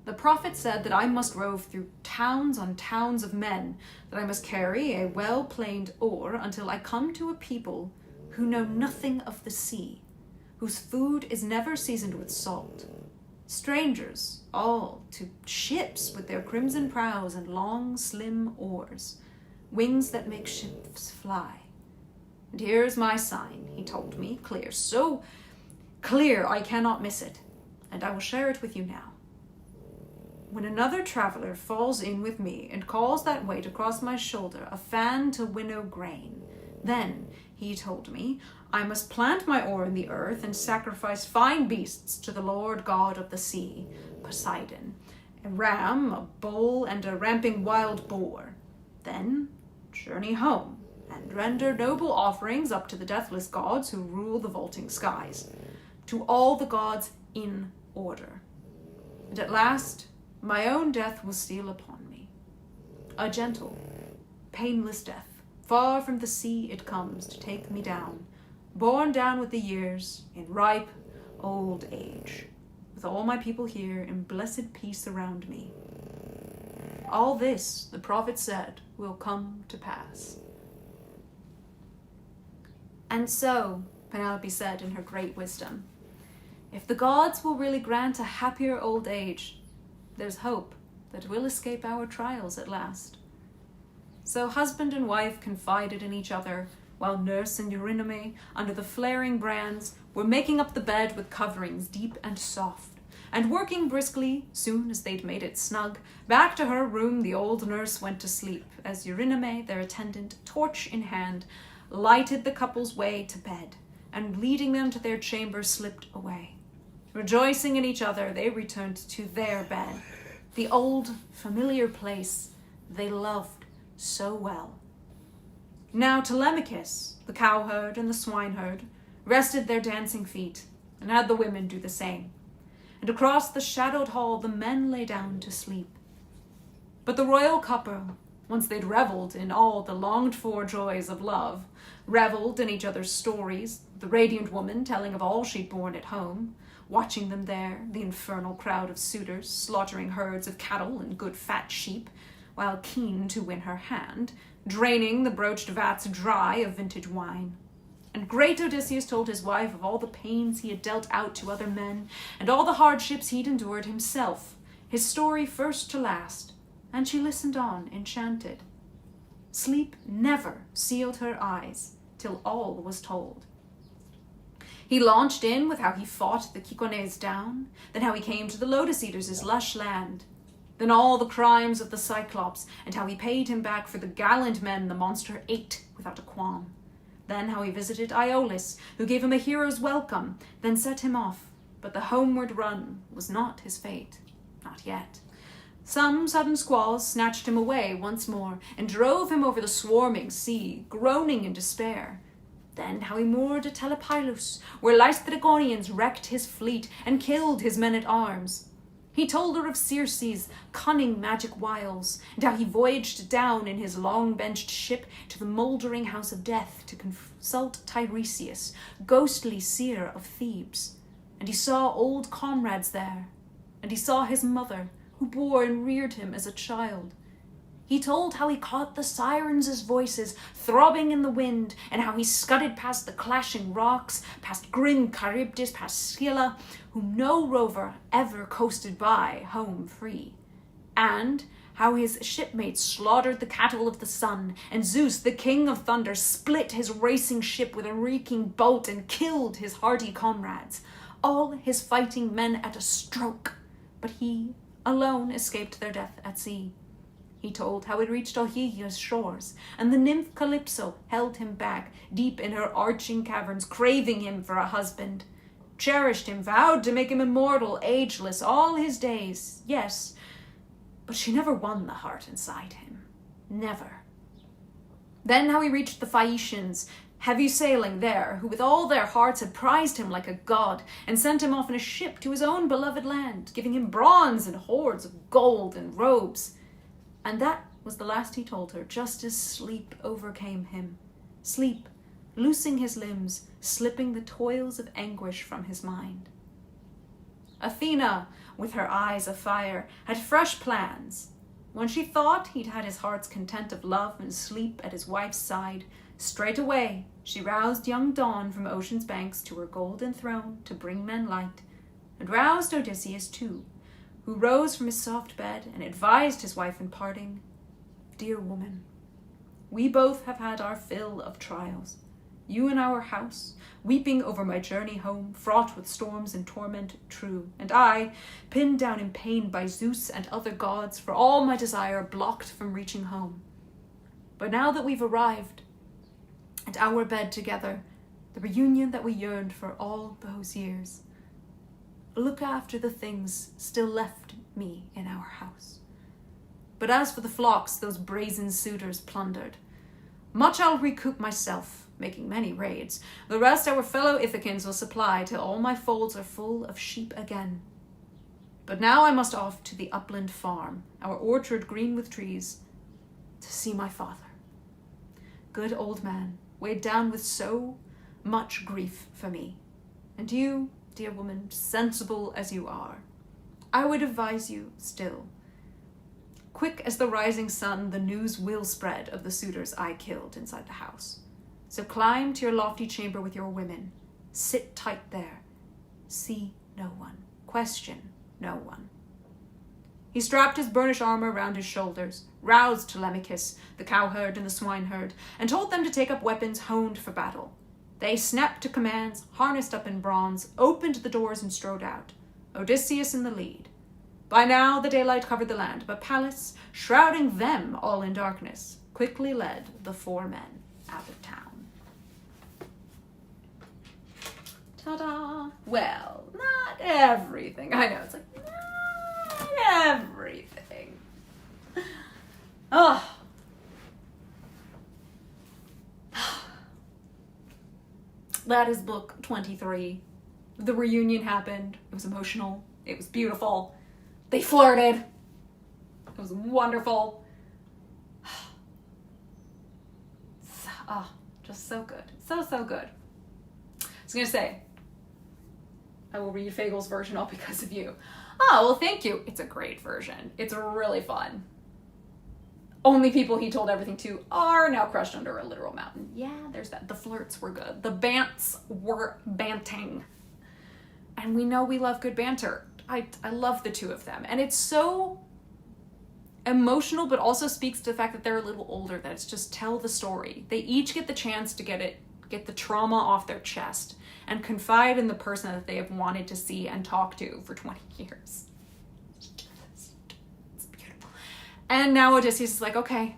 The prophet said that I must rove through towns on towns of men, that I must carry a well-planed oar until I come to a people who know nothing of the sea, whose food is never seasoned with salt. Strangers, all, to ships with their crimson prows and long, slim oars, wings that make ships fly. And here's my sign," he told me, clear, so clear I cannot miss it, and I will share it with you now. "When another traveler falls in with me and calls that weight across my shoulder a fan to winnow grain, then," he told me, "I must plant my oar in the earth and sacrifice fine beasts to the Lord God of the sea, Poseidon, a ram, a bull, and a ramping wild boar. Then journey home and render noble offerings up to the deathless gods who rule the vaulting skies, to all the gods in order. And at last my own death will steal upon me. A gentle, painless death. Far from the sea it comes to take me down, borne down with the years in ripe old age, with all my people here in blessed peace around me. All this, the prophet said, will come to pass." And so, Penelope said in her great wisdom, if the gods will really grant a happier old age, there's hope that we'll escape our trials at last. So husband and wife confided in each other, while Nurse and Eurynome, under the flaring brands, were making up the bed with coverings deep and soft, and working briskly, soon as they'd made it snug, back to her room the old nurse went to sleep, as Eurynome, their attendant, torch in hand, lighted the couple's way to bed, and leading them to their chamber slipped away. Rejoicing in each other, they returned to their bed, the old, familiar place they loved so well. Now Telemachus, the cowherd and the swineherd, rested their dancing feet, and had the women do the same. And across the shadowed hall the men lay down to sleep. But the royal couple, once they'd revelled in all the longed-for joys of love, revelled in each other's stories, the radiant woman telling of all she'd borne at home, watching them there, the infernal crowd of suitors, slaughtering herds of cattle and good fat sheep, while keen to win her hand, draining the broached vats dry of vintage wine. And great Odysseus told his wife of all the pains he had dealt out to other men, and all the hardships he'd endured himself, his story first to last, and she listened on, enchanted. Sleep never sealed her eyes, till all was told. He launched in with how he fought the Cicones down, then how he came to the Lotus Eaters' lush land, then all the crimes of the Cyclops, and how he paid him back for the gallant men the monster ate without a qualm. Then how he visited Iolus, who gave him a hero's welcome, then set him off, but the homeward run was not his fate, not yet. Some sudden squalls snatched him away once more, and drove him over the swarming sea, groaning in despair. Then how he moored at Telepylus, where Laestrygonians wrecked his fleet, and killed his men-at-arms. He told her of Circe's cunning magic wiles, and how he voyaged down in his long-benched ship to the mouldering house of death to consult Tiresias, ghostly seer of Thebes. And he saw old comrades there, and he saw his mother, who bore and reared him as a child. He told how he caught the sirens' voices throbbing in the wind, and how he scudded past the clashing rocks, past grim Charybdis, past Scylla, whom no rover ever coasted by home free. And how his shipmates slaughtered the cattle of the sun, and Zeus, the king of thunder, split his racing ship with a reeking bolt and killed his hardy comrades, all his fighting men at a stroke, but he alone escaped their death at sea. He told how it reached Ogygia's shores, and the nymph Calypso held him back, deep in her arching caverns, craving him for a husband. Cherished him, vowed to make him immortal, ageless, all his days, yes, but she never won the heart inside him. Never. Then how he reached the Phaeacians, heavy sailing there, who with all their hearts had prized him like a god, and sent him off in a ship to his own beloved land, giving him bronze and hoards of gold and robes. And that was the last he told her, just as sleep overcame him. Sleep, loosing his limbs, slipping the toils of anguish from his mind. Athena, with her eyes afire, had fresh plans. When she thought he'd had his heart's content of love and sleep at his wife's side, straightway she roused young Dawn from ocean's banks to her golden throne to bring men light, and roused Odysseus too, who rose from his soft bed and advised his wife in parting, "Dear woman, we both have had our fill of trials. You in our house, weeping over my journey home, fraught with storms and torment, true, and I, pinned down in pain by Zeus and other gods, for all my desire blocked from reaching home. But now that we've arrived at our bed together, the reunion that we yearned for all those years, look after the things still left me in our house. But as for the flocks those brazen suitors plundered, much I'll recoup myself, making many raids. The rest our fellow Ithacans will supply till all my folds are full of sheep again. But now I must off to the upland farm, our orchard green with trees, to see my father. Good old man, weighed down with so much grief for me. And you, dear woman, sensible as you are, I would advise you still. Quick as the rising sun, the news will spread of the suitors I killed inside the house. So climb to your lofty chamber with your women. Sit tight there. See no one. Question no one." He strapped his burnished armor round his shoulders, roused Telemachus, the cowherd and the swineherd, and told them to take up weapons honed for battle. They snapped to commands, harnessed up in bronze, opened the doors and strode out, Odysseus in the lead. By now the daylight covered the land, but Pallas, shrouding them all in darkness, quickly led the 4 men out of town. Ta-da! Well, not everything. I know, it's like, not everything. Oh. That is book 23. The reunion happened. It was emotional. It was beautiful. They flirted. It was wonderful. Just so good. So good. I was going to say, I will read Fagel's version all because of you. Oh, well, thank you. It's a great version. It's really fun. Only people he told everything to are now crushed under a literal mountain. Yeah, there's that. The flirts were good. The bants were banting. And we know we love good banter. I love the 2 of them. And it's so emotional, but also speaks to the fact that they're a little older, that it's just tell the story. They each get the chance to get the trauma off their chest and confide in the person that they have wanted to see and talk to for 20 years. It's beautiful. And now Odysseus is like, okay,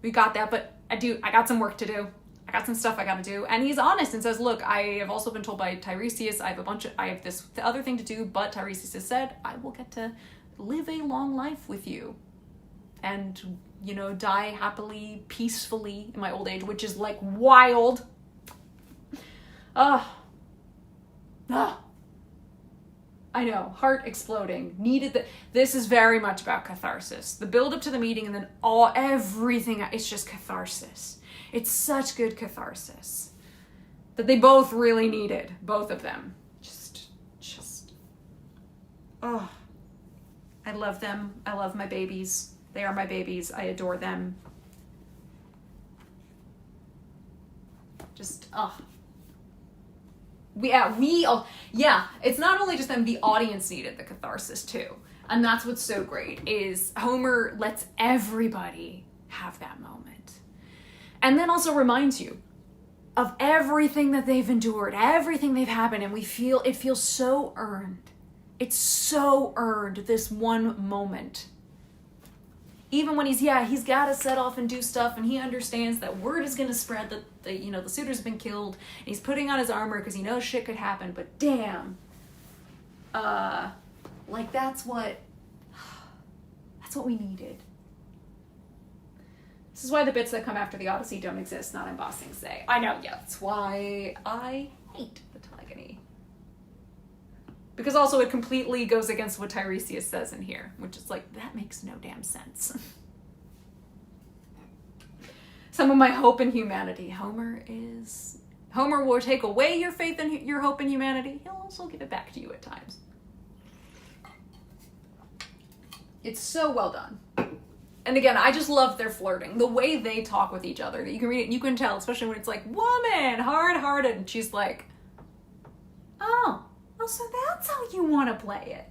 we got that, but I got some work to do. I got some stuff I gotta do. And he's honest and says, look, I have also been told by Tiresias, I have this other thing to do, but Tiresias has said, I will get to live a long life with you. And, die happily, peacefully in my old age, which is like wild. I know, heart exploding. This is very much about catharsis. The build up to the meeting and then everything, it's just catharsis. It's such good catharsis that they both really needed, both of them. I love them. I love my babies. They are my babies. I adore them. It's not only just them, the audience needed the catharsis too. And that's what's so great, is Homer lets everybody have that moment. And then also reminds you of everything that they've endured, everything they've happened, and it feels so earned. It's so earned, this one moment. Even when he's got to set off and do stuff, and he understands that word is going to spread that the suitor's been killed, and he's putting on his armor because he knows shit could happen, but damn. That's what we needed. This is why the bits that come after the Odyssey don't exist, not embossing say. I know, yeah, that's why I hate the Telegony. Because also it completely goes against what Tiresias says in here, which is like, that makes no damn sense. Some of my hope in humanity. Homer will take away your faith and your hope in humanity. He'll also give it back to you at times. It's so well done. And again, I just love their flirting. The way they talk with each other. You can read it, you can tell, especially when it's like, woman, hard-hearted. And she's like, oh, so that's how you want to play it.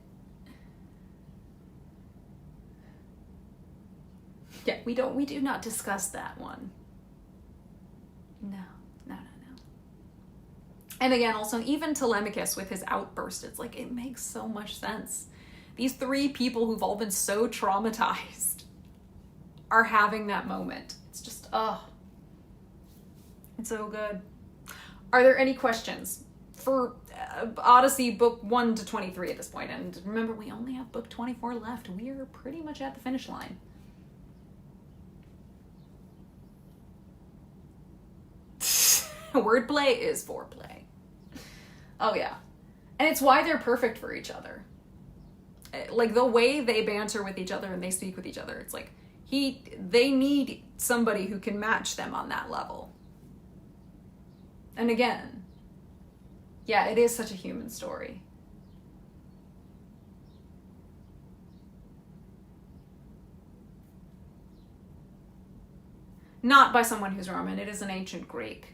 Yeah, we do not discuss that one. No. And again, also, even Telemachus with his outburst, it's like, it makes so much sense. These 3 people who've all been so traumatized are having that moment. It's just, it's so good. Are there any questions for Odyssey book 1 to 23 at this point? And remember, we only have book 24 left. We are pretty much at the finish line. Wordplay is foreplay. Oh yeah. And it's why they're perfect for each other. Like the way they banter with each other and they speak with each other, it's like they need somebody who can match them on that level. And again, yeah, it is such a human story. Not by someone who's Roman. It is an ancient Greek.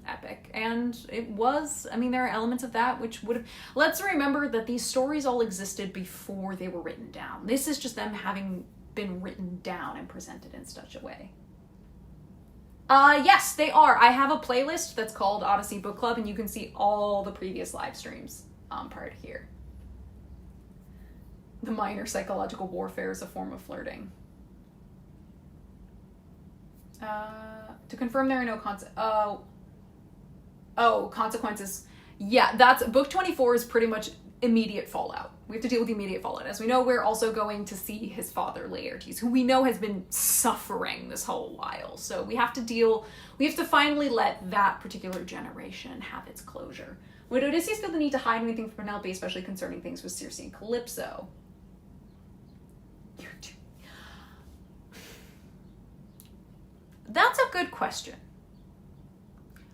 epic. And it was, I mean, there are elements of that which would have, let's remember that these stories all existed before they were written down. This is just them having been written down and presented in such a way. Yes, they are. I have a playlist that's called Odyssey Book Club, and you can see all the previous live streams prior to here. The minor psychological warfare is a form of flirting. To confirm there are no consequences. Yeah, that's book 24 is pretty much immediate fallout. We have to deal with the immediate fallout. As we know, we're also going to see his father, Laertes, who we know has been suffering this whole while. So we have to finally let that particular generation have its closure. Would Odysseus feel the need to hide anything from Penelope, especially concerning things with Circe and Calypso? That's a good question.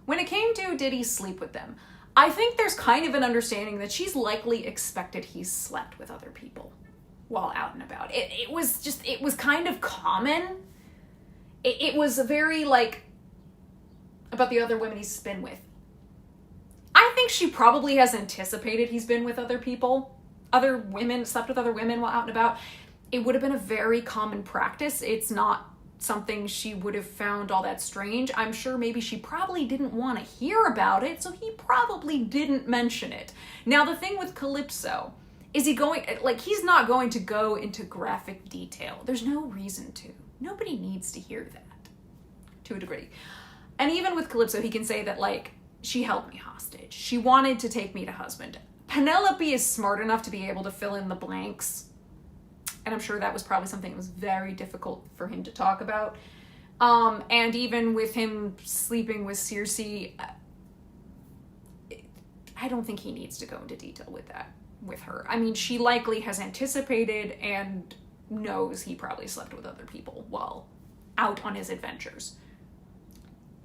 When it came to did he sleep with them, I think there's kind of an understanding that she's likely expected he slept with other people while out and about. It was kind of common. It was very, like, about the other women he's been with. I think she probably has anticipated he's been with other people, other women, slept with other women while out and about. It would have been a very common practice. It's not something she would have found all that strange. I'm sure maybe she probably didn't want to hear about it, so he probably didn't mention it. Now, the thing with Calypso, is he going, like, he's not going to go into graphic detail. There's no reason to. Nobody needs to hear that, to a degree. And even with Calypso, he can say that, like, she held me hostage. She wanted to take me to husband. Penelope is smart enough to be able to fill in the blanks. And I'm sure that was probably something that was very difficult for him to talk about. And even with him sleeping with Circe, I don't think he needs to go into detail with that, with her. I mean, she likely has anticipated and knows he probably slept with other people while out on his adventures.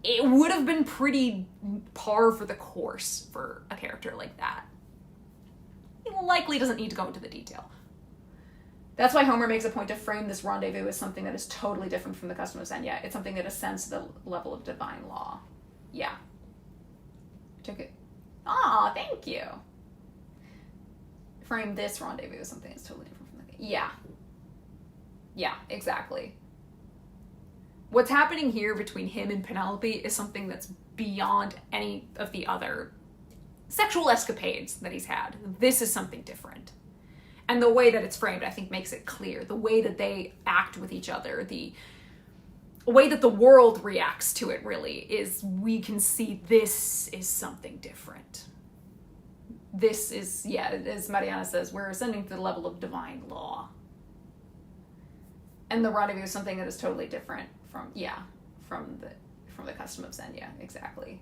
It would have been pretty par for the course for a character like that. He likely doesn't need to go into the detail. That's why Homer makes a point to frame this rendezvous as something that is totally different from the custom of Xenia. It's something that ascends to the level of divine law. Yeah. Took it. Aw, thank you. Frame this rendezvous as something that's totally different from the... Yeah. Yeah, exactly. What's happening here between him and Penelope is something that's beyond any of the other sexual escapades that he's had. This is something different. And the way that it's framed, I think, makes it clear. The way that they act with each other, the way that the world reacts to it, really, is we can see this is something different. This is, yeah, as Mariana says, we're ascending to the level of divine law. And the rendezvous is something that is totally different from the custom of Xenia, exactly.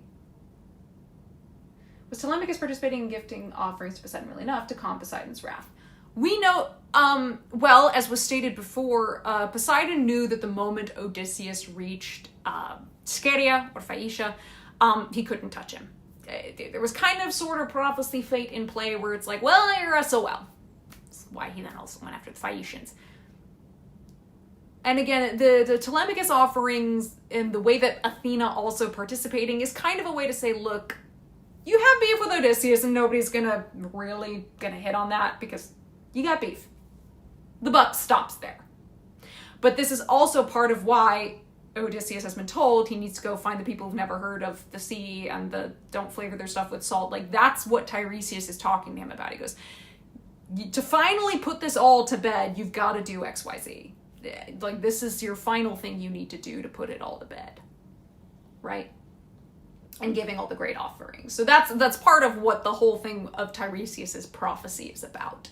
Was Telemachus participating in gifting offerings to Poseidon really enough to calm Poseidon's wrath? We know, well, as was stated before, Poseidon knew that the moment Odysseus reached Scheria or Phaeacia, he couldn't touch him. There was kind of sort of prophecy fate in play where it's like, well, you're SOL. That's why he then also went after the Phaeacians. And again, the Telemachus offerings and the way that Athena also participating is kind of a way to say, look, you have beef with Odysseus and nobody's really gonna hit on that because you got beef. The buck stops there. But this is also part of why Odysseus has been told he needs to go find the people who've never heard of the sea and the don't flavor their stuff with salt. Like, that's what Tiresias is talking to him about. He goes, to finally put this all to bed, you've got to do XYZ. Like, this is your final thing you need to do to put it all to bed. Right? And giving all the great offerings. So that's part of what the whole thing of Tiresias's prophecy is about.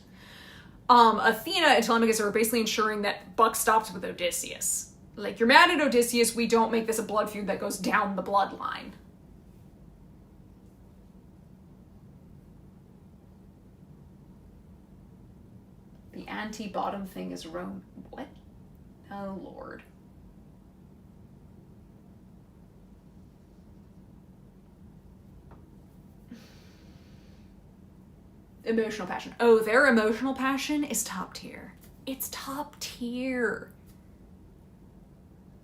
Athena and Telemachus are basically ensuring that Buck stops with Odysseus. Like, you're mad at Odysseus, we don't make this a blood feud that goes down the bloodline. The anti-bottom thing is Rome. What? Oh, Lord. Emotional passion. Oh, their emotional passion is top tier. It's top tier.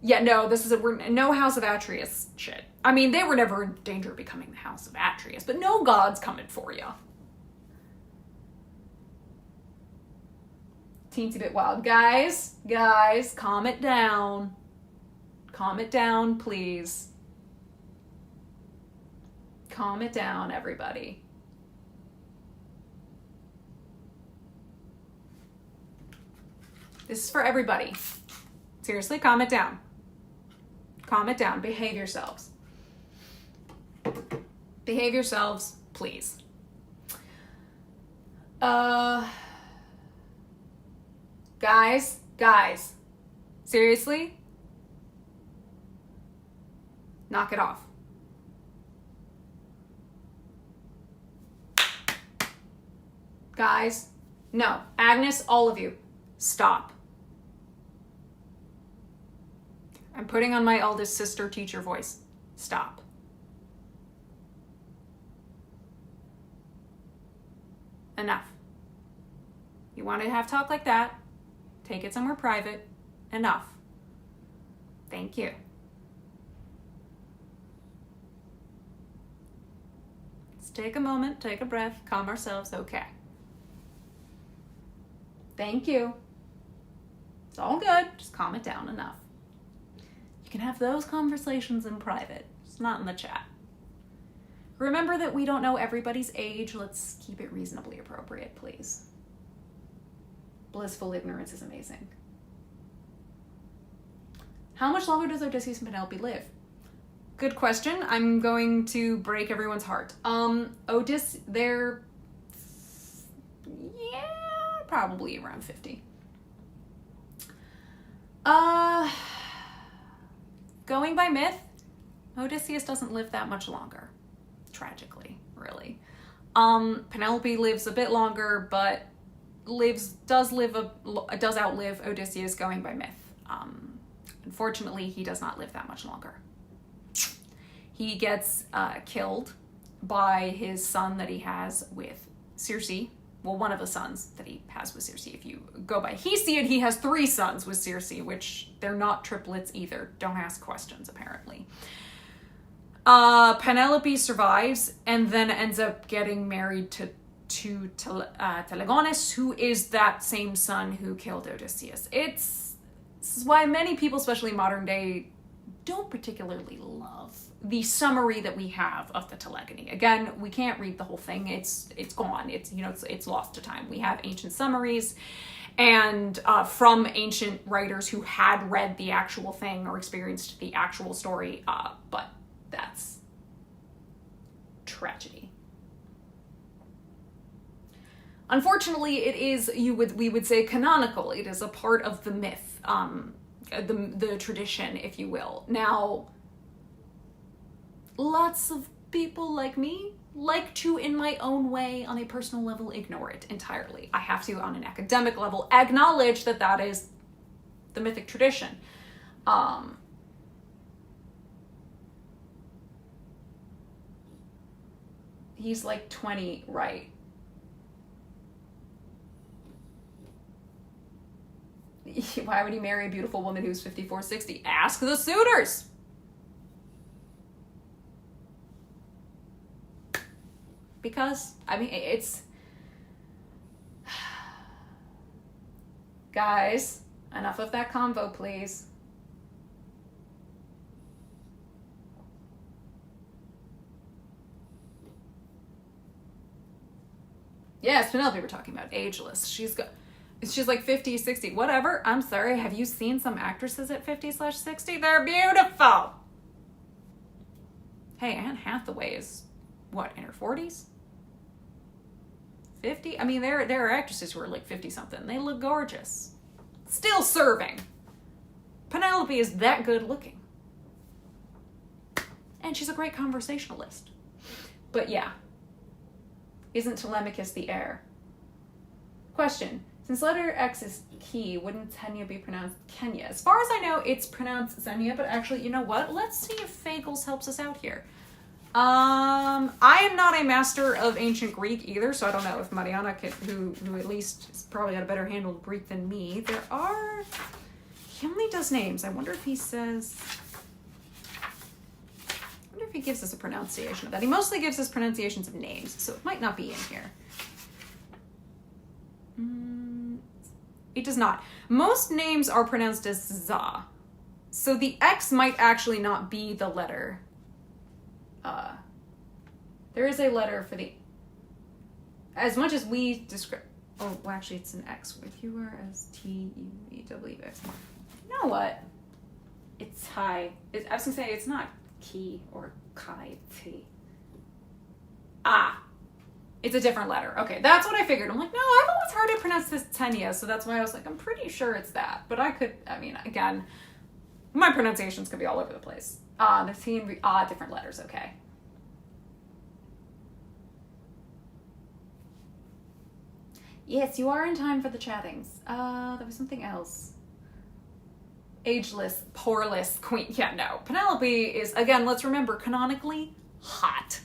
Yeah, no, this is no House of Atreus shit. I mean, they were never in danger of becoming the house of Atreus, but no god's coming for you. Teensy bit wild. Guys, calm it down. Calm it down, please. Calm it down, everybody. This is for everybody. Seriously, calm it down. Calm it down. Behave yourselves. Behave yourselves, please. Guys. Seriously? Knock it off. Guys, no. Agnes, all of you, stop. I'm putting on my eldest sister teacher voice. Stop. Enough. You want to have talk like that? Take it somewhere private. Enough. Thank you. Let's take a moment, take a breath, calm ourselves. Okay. Thank you. It's all good. Just calm it down. Enough. You can have those conversations in private. It's not in the chat. Remember that we don't know everybody's age. Let's keep it reasonably appropriate, please. Blissful ignorance is amazing. How much longer does Odysseus and Penelope live? Good question. I'm going to break everyone's heart. They're probably around 50. Going by myth, Odysseus doesn't live that much longer. Tragically, really. Penelope lives a bit longer, but does outlive Odysseus going by myth. Unfortunately, he does not live that much longer. He gets killed by his son that he has with Circe. Well, one of the sons that he has with Circe. If you go by Hesiod, he has 3 sons with Circe, which they're not triplets either. Don't ask questions, apparently. Penelope survives and then ends up getting married to Telegonus, who is that same son who killed Odysseus. This is why many people, especially modern day, don't particularly love the summary that we have of the telegony. Again, we can't read the whole thing. It's gone. It's lost to time. We have ancient summaries and from ancient writers who had read the actual thing or experienced the actual story, but that's tragedy. Unfortunately, it is, we would say, canonical. It is a part of the myth, the tradition, if you will. Now, lots of people like me like to, in my own way, on a personal level, ignore it entirely. I have to, on an academic level, acknowledge that that is the mythic tradition. He's like 20, right? Why would he marry a beautiful woman who's 54, 60? Ask the suitors! Because, I mean, it's... Guys, enough of that convo, please. Yes, Penelope we're talking about, ageless. She's like 50, 60, whatever. I'm sorry, have you seen some actresses at 50/60? They're beautiful! Hey, Anne Hathaway is, what, in her 40s? 50? I mean, there are actresses who are like 50-something. They look gorgeous. Still serving. Penelope is that good looking. And she's a great conversationalist. But yeah. Isn't Telemachus the heir? Question. Since letter X is key, wouldn't Xenia be pronounced Kenya? As far as I know, it's pronounced Xenia, but actually, you know what? Let's see if Fagels helps us out here. I am not a master of ancient Greek either, so I don't know if Mariana, who at least has probably got a better handle of Greek than me. He only does names. I wonder if he says... if he gives us a pronunciation of that. He mostly gives us pronunciations of names, so it might not be in here. It does not. Most names are pronounced as za. So the X might actually not be the letter. There is a letter for the... As much as we describe... Oh, well, actually, it's an X. If you were as T-U-E-W-X. You know what? It's high. I was going to say, it's not ki or kai, T. It's a different letter. Okay, that's what I figured. I'm like, no, I've always heard it pronounced as Tenya, so that's why I was like, I'm pretty sure it's that. But again, my pronunciations could be all over the place. The T and different letters, okay. Yes, you are in time for the chattings. There was something else. Ageless, poreless queen. Yeah, no. Penelope is, again, let's remember, canonically hot.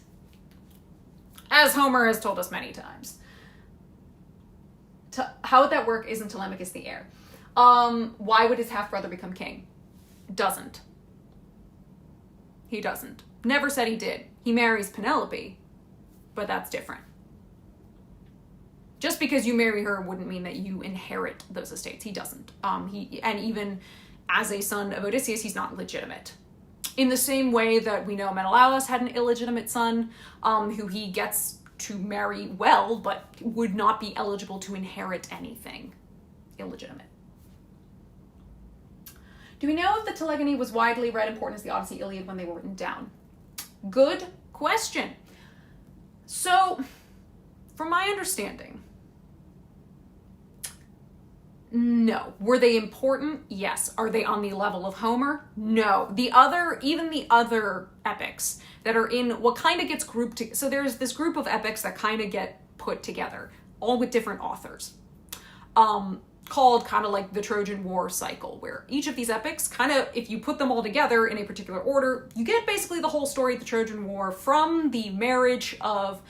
As Homer has told us many times. How would that work? Isn't Telemachus the heir? Why would his half-brother become king? Doesn't. He doesn't. Never said he did. He marries Penelope, but that's different. Just because you marry her wouldn't mean that you inherit those estates. He doesn't. And even as a son of Odysseus, he's not legitimate. In the same way that we know Menelaus had an illegitimate son, who he gets to marry well, but would not be eligible to inherit anything. Illegitimate. Do we know if the telegony was widely read important as the Odyssey, Iliad when they were written down? Good question. So, from my understanding, no. Were they important? Yes. Are they on the level of Homer? No. Even the other epics that are in what kind of gets grouped together. So there's this group of epics that kind of get put together, all with different authors, called kind of like the Trojan War cycle, where each of these epics kind of, if you put them all together in a particular order, you get basically the whole story of the Trojan War from the marriage of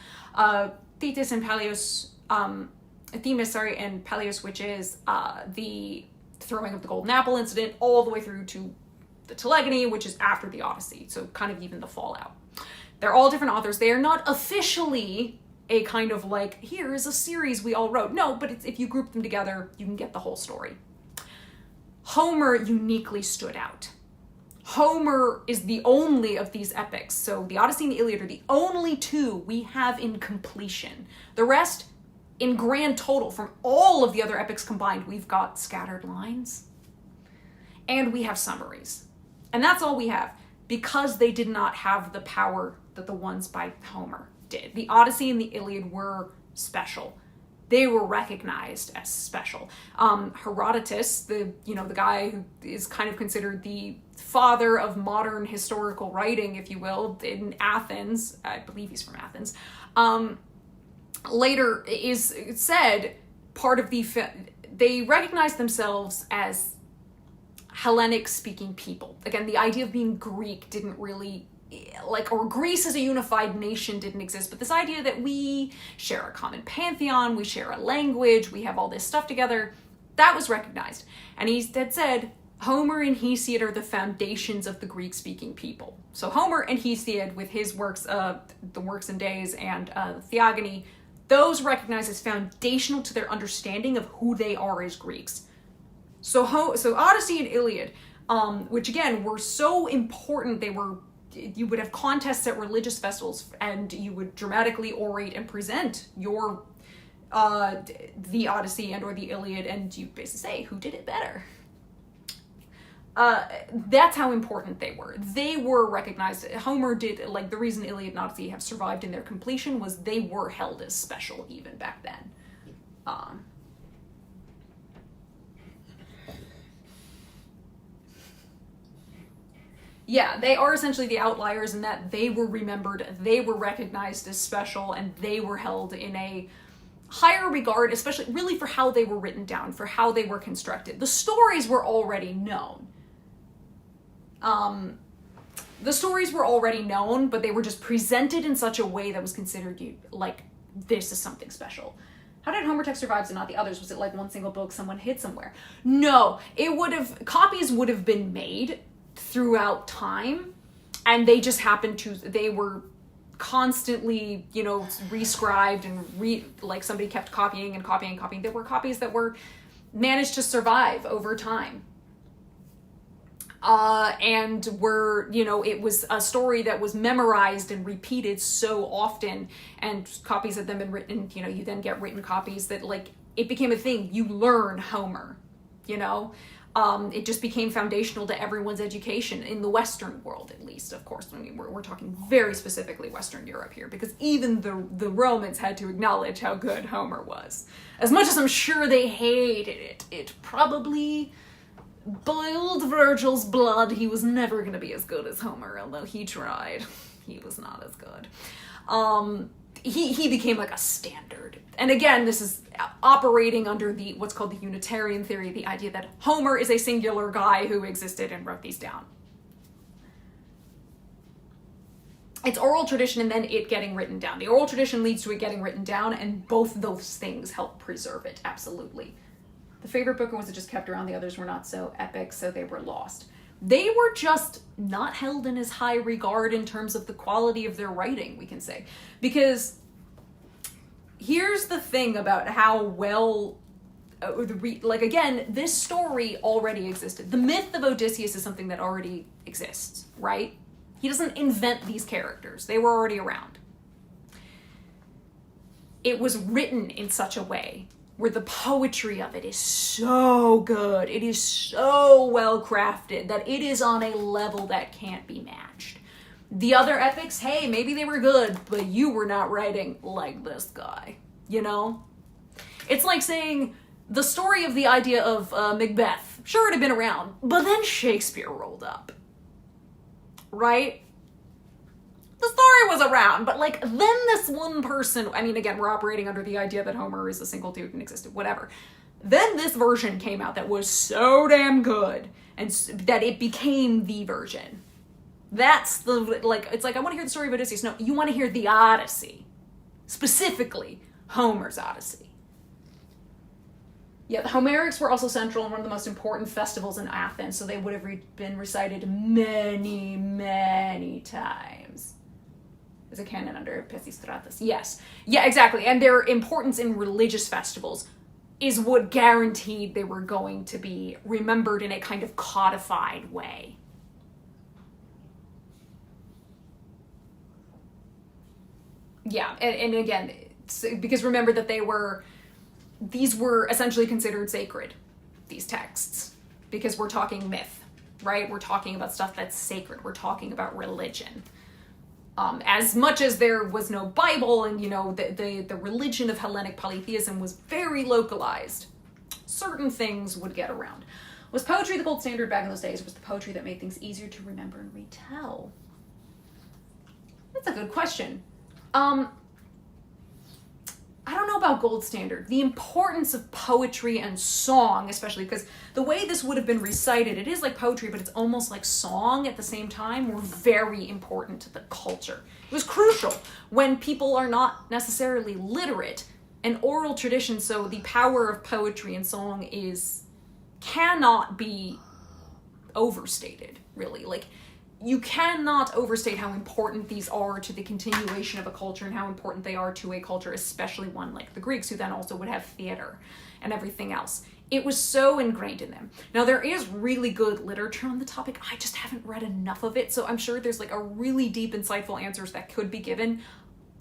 Thetis and Peleus, Themis, and Peleus, which is the throwing of the golden apple incident, all the way through to the telegony, which is after the Odyssey, so kind of even the fallout. They're all different authors. They are not officially a kind of like, here is a series we all wrote. No, but if you group them together, you can get the whole story. Homer uniquely stood out. Homer is the only of these epics. So the Odyssey and the Iliad are the only two we have in completion. The rest, in grand total, from all of the other epics combined, we've got scattered lines and we have summaries. And that's all we have, because they did not have the power that the ones by Homer did. The Odyssey and the Iliad were special. They were recognized as special. Herodotus, the guy who is kind of considered the father of modern historical writing, if you will, in Athens, I believe he's from Athens, later is said part of they recognized themselves as Hellenic-speaking people. Again, the idea of being Greek didn't really, or Greece as a unified nation didn't exist, but this idea that we share a common pantheon, we share a language, we have all this stuff together, that was recognized. And he had said, Homer and Hesiod are the foundations of the Greek-speaking people. So Homer and Hesiod, with his works, the Works and Days and Theogony, those recognized as foundational to their understanding of who they are as Greeks. So Odyssey and Iliad, which again were so important, you would have contests at religious festivals, and you would dramatically orate and present your the Odyssey and or the Iliad, and you basically say who did it better. That's how important they were. They were recognized. Homer did, the reason Iliad and Odyssey have survived in their completion was they were held as special even back then. Yeah, they are essentially the outliers in that they were remembered, they were recognized as special, and they were held in a higher regard, especially really for how they were written down, for how they were constructed. The stories were already known. But they were just presented in such a way that was considered like this is something special. How did Homer text survive and not the others? Was it like one single book someone hid somewhere? No, copies would have been made throughout time, And they just happened to, they were constantly, you know, rescribed and like somebody kept copying and copying and copying. There were copies that were managed to survive over time. And were, you know, it was a story that was memorized and repeated so often, and copies had then been written, you know, you then get written copies that, like, it became a thing. You learn Homer, you know? It just became foundational to everyone's education in the Western world, at least, of course. I mean, we're talking very specifically Western Europe here, because even the Romans had to acknowledge how good Homer was. As much as I'm sure they hated it, it probably boiled Virgil's blood. He was never going to be as good as Homer, although he tried. He was not as good. He became like a standard. And again, this is operating under the what's called the Unitarian theory, the idea that Homer is a singular guy who existed and wrote these down. It's oral tradition and then it getting written down. The oral tradition leads to it getting written down, and both those things help preserve it, absolutely. The favorite book was just kept around, the others were not so epic, so they were lost. They were just not held in as high regard in terms of the quality of their writing, we can say. Because here's the thing about how well, like again, this story already existed. The myth of Odysseus is something that already exists, right? He doesn't invent these characters. They were already around. It was written in such a way where the poetry of it is so good, it is so well crafted, that it is on a level that can't be matched. The other epics, hey, maybe they were good, but you were not writing like this guy, you know? It's like saying the story of the idea of Macbeth, sure, it had been around, but then Shakespeare rolled up, right? The story was around, but like then this one person, I mean, again, we're operating under the idea that Homer is a single dude and existed, whatever. Then this version came out that was so damn good and that it became the version. That's the, like, it's like, I want to hear the story of Odysseus. No, you want to hear the Odyssey. Specifically, Homer's Odyssey. Yeah, the Homerics were also central in one of the most important festivals in Athens, so they would have been recited many, many times. As a canon under Pisistratus. Yes. Yeah, exactly. And their importance in religious festivals is what guaranteed they were going to be remembered in a kind of codified way. Yeah, and again, because remember that these were essentially considered sacred, these texts, because we're talking myth, right? We're talking about stuff that's sacred. We're talking about religion. As much as there was no Bible and, you know, the religion of Hellenic polytheism was very localized, certain things would get around. Was poetry the gold standard back in those days? Was the poetry that made things easier to remember and retell? That's a good question. I don't know about gold standard. The importance of poetry and song, especially because the way this would have been recited, it is like poetry, but it's almost like song at the same time, were very important to the culture. It was crucial when people are not necessarily literate. An oral tradition, so the power of poetry and song cannot be overstated, really. Like, you cannot overstate how important these are to the continuation of a culture and how important they are to a culture, especially one like the Greeks, who then also would have theater and everything else. It was so ingrained in them. Now, there is really good literature on the topic. I just haven't read enough of it, so I'm sure there's like a really deep, insightful answers that could be given.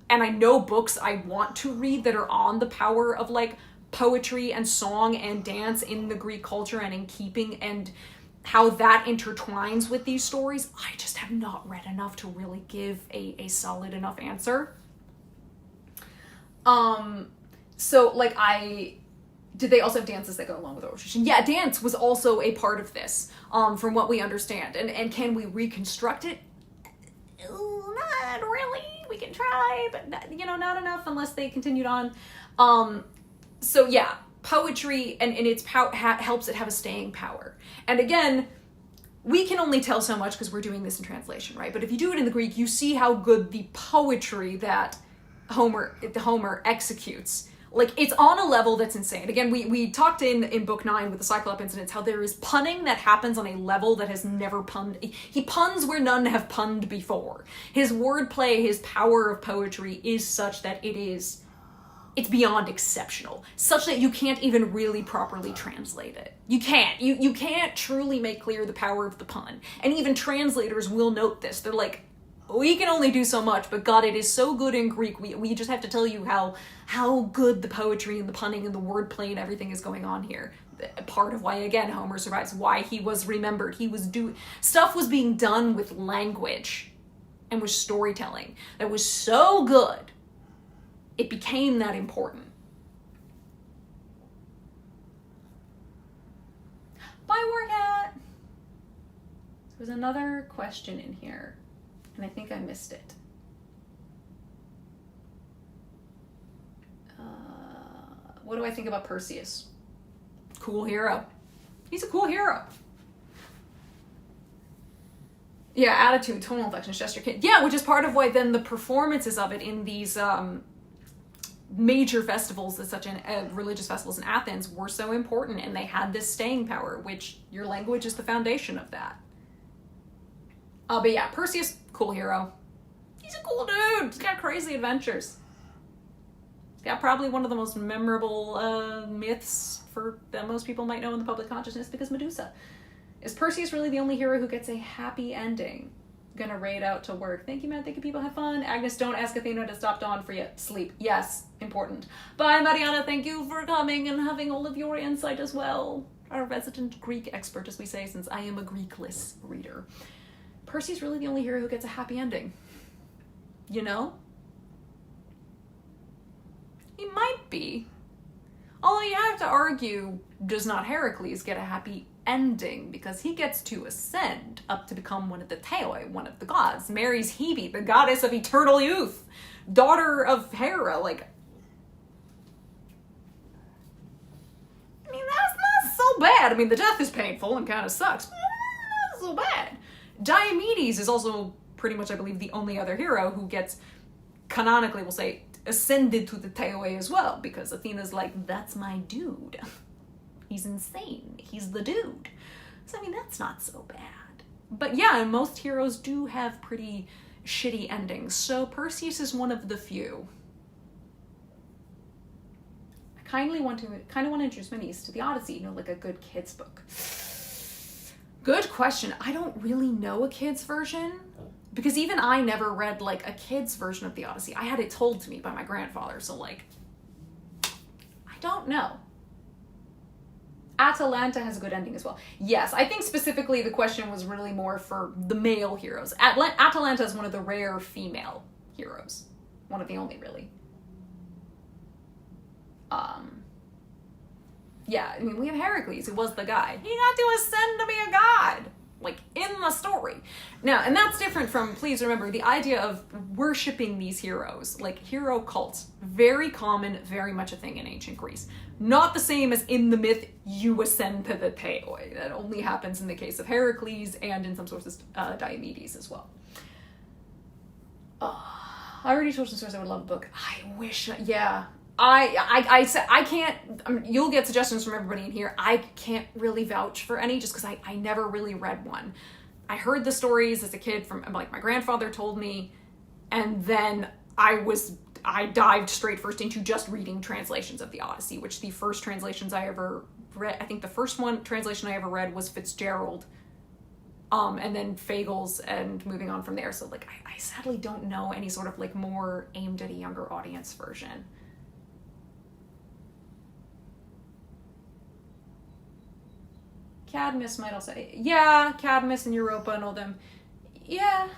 And I know books I want to read that are on the power of like poetry and song and dance in the Greek culture and in keeping and how that intertwines with these stories. I just have not read enough to really give a solid enough answer. So like did they also have dances that go along with oral tradition? Yeah, dance was also a part of this, from what we understand. And can we reconstruct it? Not really. We can try, but not enough unless they continued on. So yeah, poetry and its helps it have a staying power. And again, we can only tell so much because we're doing this in translation, right? But if you do it in the Greek, you see how good the poetry that Homer executes Like, it's on a level that's insane. Again, we talked in book 9 with the Cyclop incidents how there is punning that happens on a level that has never punned. He puns where none have punned before. His wordplay, his power of poetry is such that it's beyond exceptional. Such that you can't even really properly translate it. You can't. You can't truly make clear the power of the pun. And even translators will note this. They're like, we can only do so much, but God, it is so good in Greek. We just have to tell you how good the poetry and the punning and the wordplay and everything is going on here. Part of why, again, Homer survives, why he was remembered. Stuff was being done with language and with storytelling that was so good, it became that important. Bye, Warcat! There's another question in here, and I think I missed it. What do I think about Perseus? Cool hero. He's a cool hero. Yeah, attitude, tonal inflections, gesture. Yeah, which is part of why then the performances of it in these major festivals, such as religious festivals in Athens, were so important, and they had this staying power, which your language is the foundation of that. But yeah, Perseus, cool hero. He's a cool dude. He's got crazy adventures. He's got probably one of the most memorable myths that most people might know in the public consciousness, because Medusa. Is Perseus really the only hero who gets a happy ending? Gonna raid out to work. Thank you, man. Thank you, people. Have fun. Agnes, don't ask Athena to stop Dawn for you. Sleep. Yes, important. Bye, Mariana. Thank you for coming and having all of your insight as well. Our resident Greek expert, as we say, since I am a Greekless reader. Percy's really the only hero who gets a happy ending. You know? He might be. Although you have to argue, does not Heracles get a happy ending? Because he gets to ascend up to become one of the Theoi, one of the gods. Marries Hebe, the goddess of eternal youth. Daughter of Hera, like... I mean, that's not so bad. I mean, the death is painful and kind of sucks, but not so bad. Diomedes is also pretty much, I believe, the only other hero who gets, canonically, we'll say, ascended to the Theoi as well, because Athena's like, that's my dude. He's insane. He's the dude. So, I mean, that's not so bad. But yeah, most heroes do have pretty shitty endings, so Perseus is one of the few. I kind of want to introduce my niece to the Odyssey, you know, like a good kid's book. Good question. I don't really know a kid's version, because even I never read, like, a kid's version of the Odyssey. I had it told to me by my grandfather, so, like, I don't know. Atalanta has a good ending as well. Yes, I think specifically the question was really more for the male heroes. Atalanta is one of the rare female heroes. One of the only, really. Yeah, I mean, we have Heracles, who was the guy. He got to ascend to be a god, like, in the story. Now, and that's different from, please remember, the idea of worshipping these heroes, like hero cults, very common, very much a thing in ancient Greece. Not the same as in the myth, you ascend to the Theoi. That only happens in the case of Heracles and in some sources, Diomedes as well. I already told some source I would love a book. I wish, yeah. I can't, you'll get suggestions from everybody in here. I can't really vouch for any just because I never really read one. I heard the stories as a kid from, like, my grandfather told me, and then I dived straight first into just reading translations of the Odyssey, which the first translations I ever read, I think the first translation I ever read was Fitzgerald, and then Fagel's, and moving on from there. So, like, I sadly don't know any sort of, like, more aimed at a younger audience version. Cadmus might also... Yeah, Cadmus and Europa and all them. Yeah.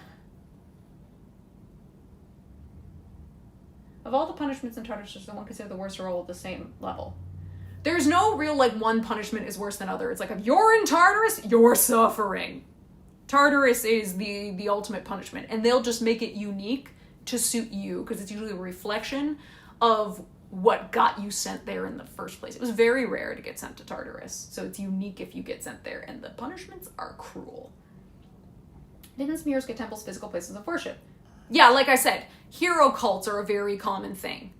Of all the punishments in Tartarus, the one considered the worst are all at the same level. There's no real, like, one punishment is worse than other. It's like, if you're in Tartarus, you're suffering. Tartarus is the ultimate punishment. And they'll just make it unique to suit you, because it's usually a reflection of what got you sent there in the first place. It was very rare to get sent to Tartarus, so it's unique if you get sent there, and the punishments are cruel. Didn't some heroes get temples, physical places of worship? Yeah, like I said, hero cults are a very common thing.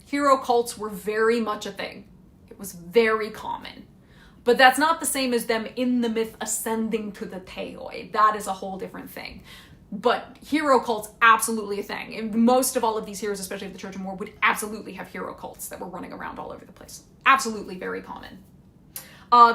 Hero cults were very much a thing. It was very common. But that's not the same as them in the myth ascending to the Theoi. That is a whole different thing. But hero cults, absolutely a thing. And most of all of these heroes, especially of the Trojan War, would absolutely have hero cults that were running around all over the place. Absolutely very common.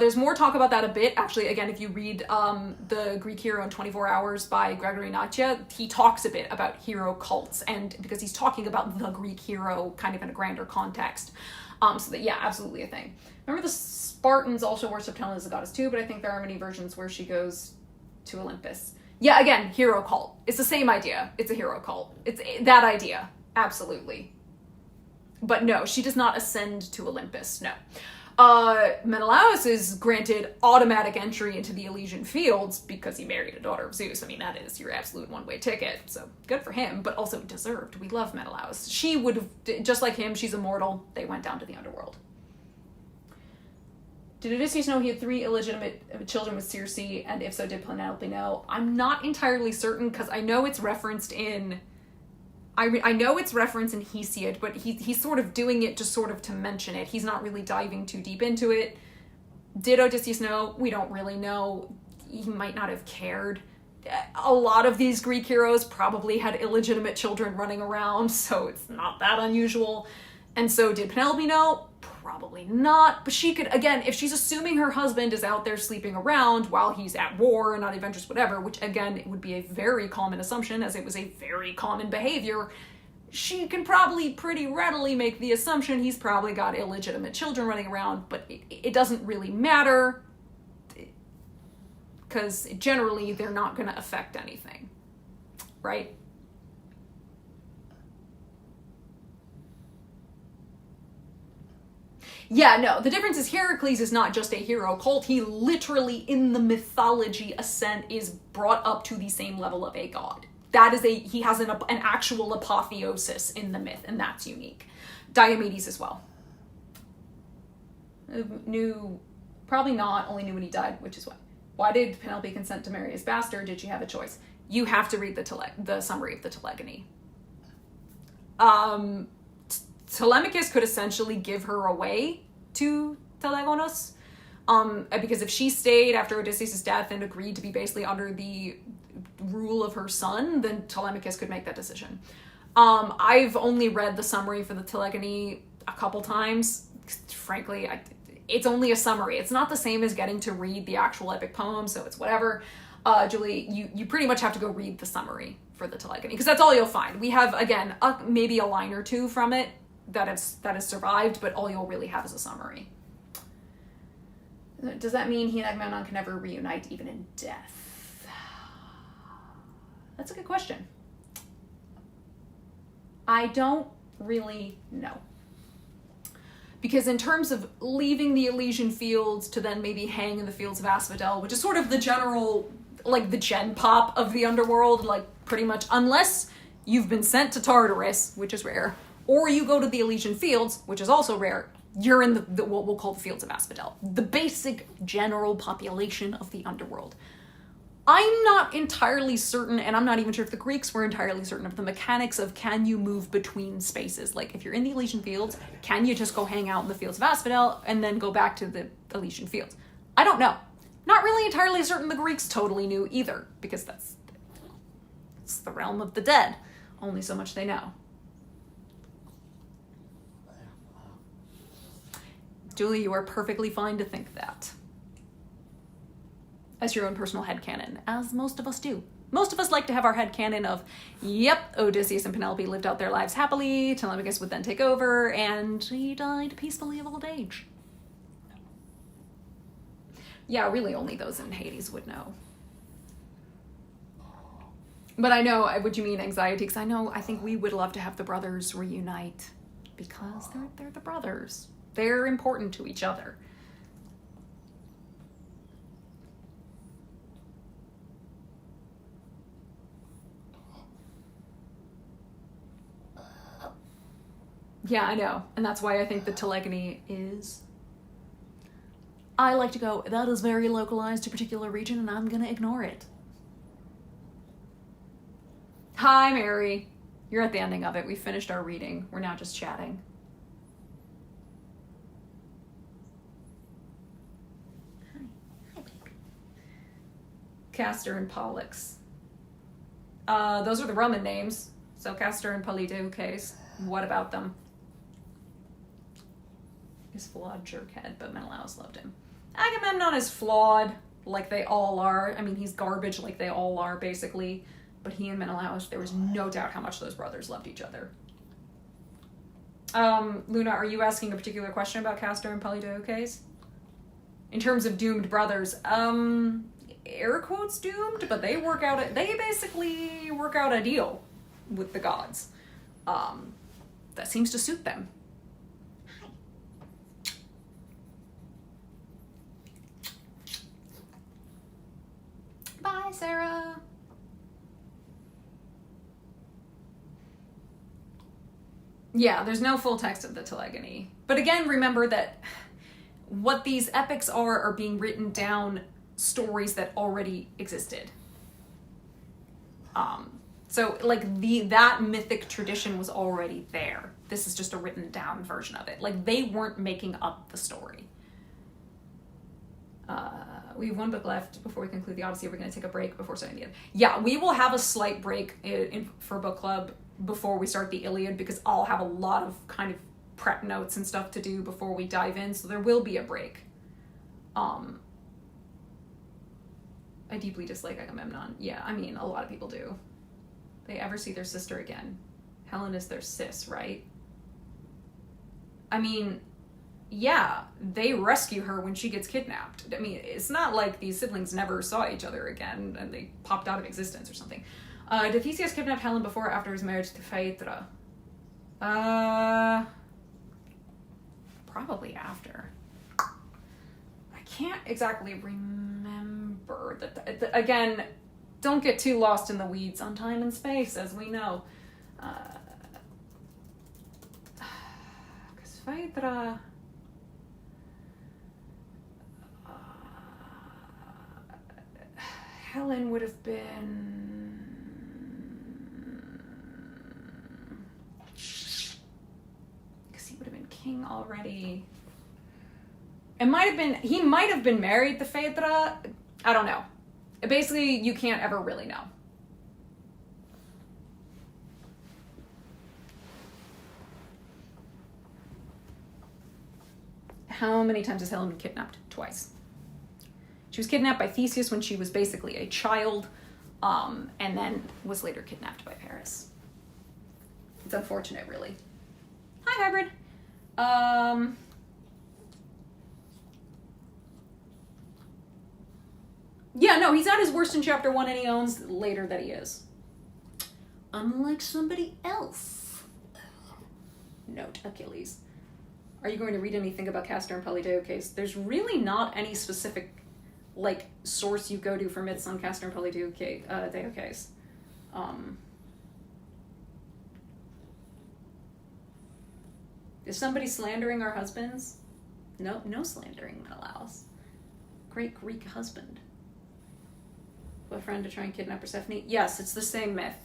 There's more talk about that a bit. Actually, again, if you read the Greek Hero in 24 Hours by Gregory Natia, he talks a bit about hero cults, and because he's talking about the Greek hero kind of in a grander context. So that, yeah, absolutely a thing. Remember the Spartans also worship Helen as a goddess too, but I think there are many versions where she goes to Olympus. Yeah, again, hero cult. It's the same idea. It's a hero cult. It's that idea. Absolutely. But no, she does not ascend to Olympus. No. Menelaus is granted automatic entry into the Elysian Fields because he married a daughter of Zeus. I mean, that is your absolute one-way ticket. So good for him, but also deserved. We love Menelaus. She would have, just like him, she's immortal. They went down to the underworld. Did Odysseus know he had 3 illegitimate children with Circe? And if so, did Penelope know? I'm not entirely certain because I know it's referenced in... I know it's referenced in Hesiod, but he's sort of doing it just sort of to mention it. He's not really diving too deep into it. Did Odysseus know? We don't really know. He might not have cared. A lot of these Greek heroes probably had illegitimate children running around, so it's not that unusual. And so did Penelope know? Probably not. But she could, again, if she's assuming her husband is out there sleeping around while he's at war and on adventures, whatever, which again would be a very common assumption as it was a very common behavior, she can probably pretty readily make the assumption he's probably got illegitimate children running around, but it doesn't really matter because generally they're not going to affect anything, right? Yeah, no, the difference is Heracles is not just a hero cult. He literally, in the mythology, is brought up to the same level of a god. That is he has an actual apotheosis in the myth, and that's unique. Diomedes as well. Knew, probably not, only knew when he died, which is why. Why did Penelope consent to marry his bastard? Did she have a choice? You have to read the summary of the Telegony. Telemachus could essentially give her away to Telegonus, because if she stayed after Odysseus' death and agreed to be basically under the rule of her son, then Telemachus could make that decision. I've only read the summary for the Telegony a couple times. Frankly, it's only a summary. It's not the same as getting to read the actual epic poem, so it's whatever. Julie, you pretty much have to go read the summary for the Telegony, because that's all you'll find. We have, again, maybe a line or two from it that has survived, but all you'll really have is a summary. Does that mean he and Agamemnon can never reunite even in death? That's a good question. I don't really know. Because in terms of leaving the Elysian Fields to then maybe hang in the fields of Asphodel, which is sort of the general, like the gen pop of the underworld, like pretty much, unless you've been sent to Tartarus, which is rare, or you go to the Elysian Fields, which is also rare, you're in what we'll call the fields of Asphodel. The basic general population of the underworld. I'm not entirely certain, and I'm not even sure if the Greeks were entirely certain of the mechanics of can you move between spaces. Like, if you're in the Elysian Fields, can you just go hang out in the fields of Asphodel and then go back to the Elysian Fields? I don't know. Not really entirely certain the Greeks totally knew either, because it's the realm of the dead. Only so much they know. Julie, you are perfectly fine to think that. As your own personal headcanon, as most of us do. Most of us like to have our headcanon of, yep, Odysseus and Penelope lived out their lives happily, Telemachus would then take over, and he died peacefully of old age. Yeah, really only those in Hades would know. But I know what you mean, anxiety, because I think we would love to have the brothers reunite, because they're the brothers. They're important to each other. Yeah, I know. And that's why I think the Telegony is... I like to go, that is very localized to a particular region, and I'm going to ignore it. Hi, Mary. You're at the ending of it. We finished our reading. We're now just chatting. Castor and Pollux. Those are the Roman names. So Castor and Polydeuces. What about them? He's flawed jerkhead, but Menelaus loved him. Agamemnon is flawed, like they all are. I mean, he's garbage, like they all are, basically. But he and Menelaus, there was no doubt how much those brothers loved each other. Luna, are you asking a particular question about Castor and Polydeuces? In terms of doomed brothers, air quotes doomed, but they basically work out a deal with the gods. That seems to suit them. Bye, Sarah. Yeah, there's no full text of the Telegony. But again, remember that what these epics are being written down stories that already existed. So like that mythic tradition was already there. This is just a written down version of it. Like they weren't making up the story. We have one book left before we conclude the Odyssey. We're going to take a break before starting the Iliad. Yeah, we will have a slight break for book club before we start the Iliad because I'll have a lot of kind of prep notes and stuff to do before we dive in. So there will be a break. I deeply dislike Agamemnon. Yeah, I mean, a lot of people do. They ever see their sister again. Helen is their sis, right? I mean, yeah, they rescue her when she gets kidnapped. I mean, it's not like these siblings never saw each other again and they popped out of existence or something. Did Theseus kidnap Helen before or after his marriage to Phaedra? Probably after. I can't exactly remember. Again, don't get too lost in the weeds on time and space, as we know. Because Phaedra... Helen would have been... Because he would have been king already. He might have been married to Phaedra. I don't know. Basically, you can't ever really know. How many times has Helen been kidnapped? Twice. She was kidnapped by Theseus when she was basically a child, and then was later kidnapped by Paris. It's unfortunate, really. Hi, Hybrid. Yeah, no, he's at his worst in chapter 1, and he owns later that he is. Unlike somebody else. Note, Achilles. Are you going to read anything about Castor and Polydeuces? There's really not any specific, like, source you go to for myths on Castor and Polydeuces. Is somebody slandering our husbands? No slandering, Menelaus. Great Greek husband. A friend to try and kidnap Persephone? Yes, it's the same myth.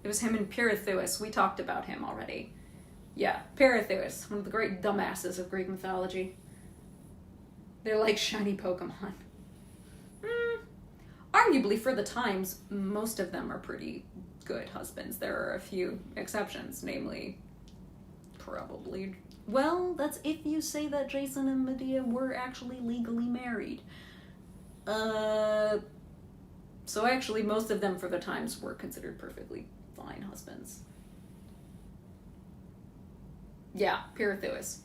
It was him and Pirithous. We talked about him already. Yeah, Pirithous, one of the great dumbasses of Greek mythology. They're like shiny Pokemon. Arguably, for the times, most of them are pretty good husbands. There are a few exceptions, namely, probably... Well, that's if you say that Jason and Medea were actually legally married. So actually, most of them for the times were considered perfectly fine husbands. Yeah, Pirithous.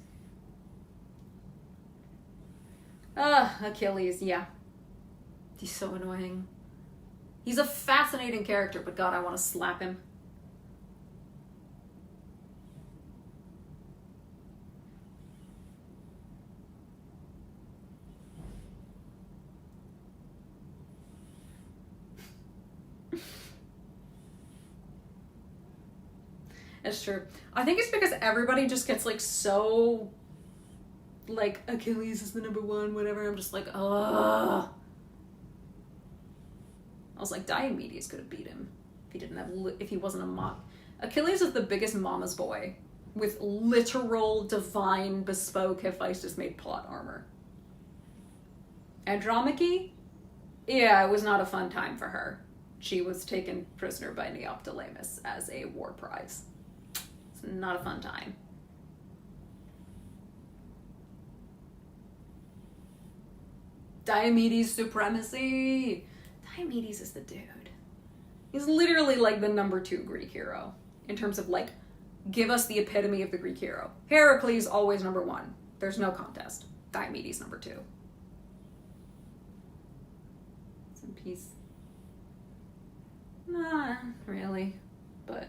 Achilles, yeah. He's so annoying. He's a fascinating character, but God, I want to slap him. It's true. I think it's because everybody just gets like so like Achilles is the number one, whatever. I'm just like, ugh. I was like, Diomedes could have beat him if he didn't have, if he wasn't a mom. Achilles is the biggest mama's boy with literal, divine, bespoke Hephaestus made plot armor. Andromache Yeah, it was not a fun time for her. She was taken prisoner by Neoptolemus as a war prize. It's not a fun time. Diomedes' supremacy. Diomedes is the dude. He's literally like the number 2 Greek hero in terms of like, give us the epitome of the Greek hero. Heracles always number 1. There's no contest. Diomedes number 2. Some peace. Nah, really, but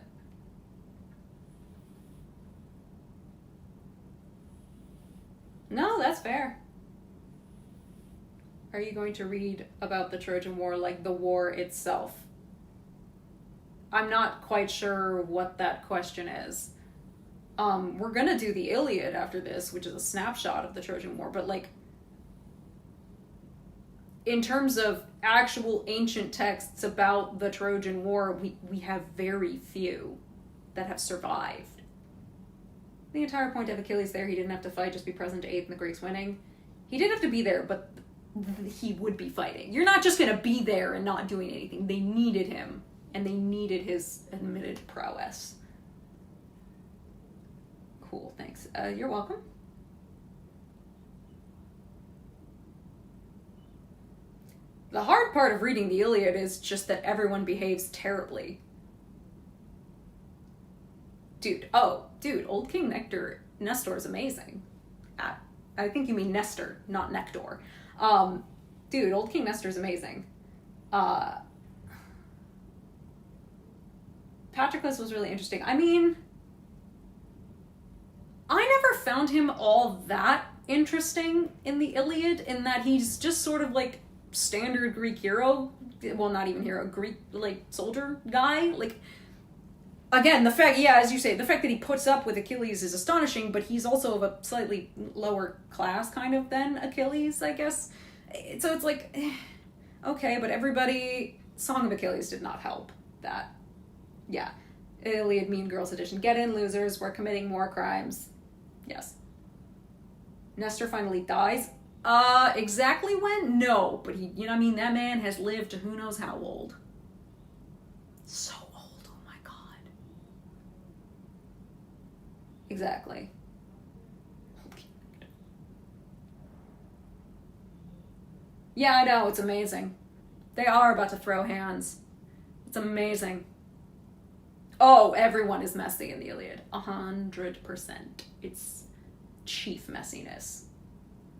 no, that's fair. Are you going to read about the Trojan War, like the war itself? I'm not quite sure what that question is. We're gonna do the Iliad after this, which is a snapshot of the Trojan War, but like, in terms of actual ancient texts about the Trojan War, we have very few that have survived. The entire point of Achilles there, he didn't have to fight, just be present to aid in the Greeks winning. He did have to be there, but he would be fighting. You're not just going to be there and not doing anything. They needed him, and they needed his admitted prowess. Cool, thanks. You're welcome. The hard part of reading the Iliad is just that everyone behaves terribly. Dude, Old King Nestor is amazing. I think you mean Nestor, not Nectar. Dude, Old King Nestor is amazing. Patroclus was really interesting. I mean, I never found him all that interesting in the Iliad, in that he's just sort of like standard Greek hero. Well, not even hero, Greek, like, soldier guy. Like, again, the fact, yeah, as you say, the fact that he puts up with Achilles is astonishing, but he's also of a slightly lower class kind of than Achilles, I guess. So it's like, okay, but Song of Achilles did not help that. Yeah. Iliad Mean Girls edition. Get in, losers. We're committing more crimes. Yes. Nestor finally dies. Exactly when? No. But he, you know what I mean? That man has lived to who knows how old. So old. Oh my God. Exactly. Yeah, I know. It's amazing. They are about to throw hands. It's amazing. Oh, everyone is messy in the Iliad. 100%. It's chief messiness.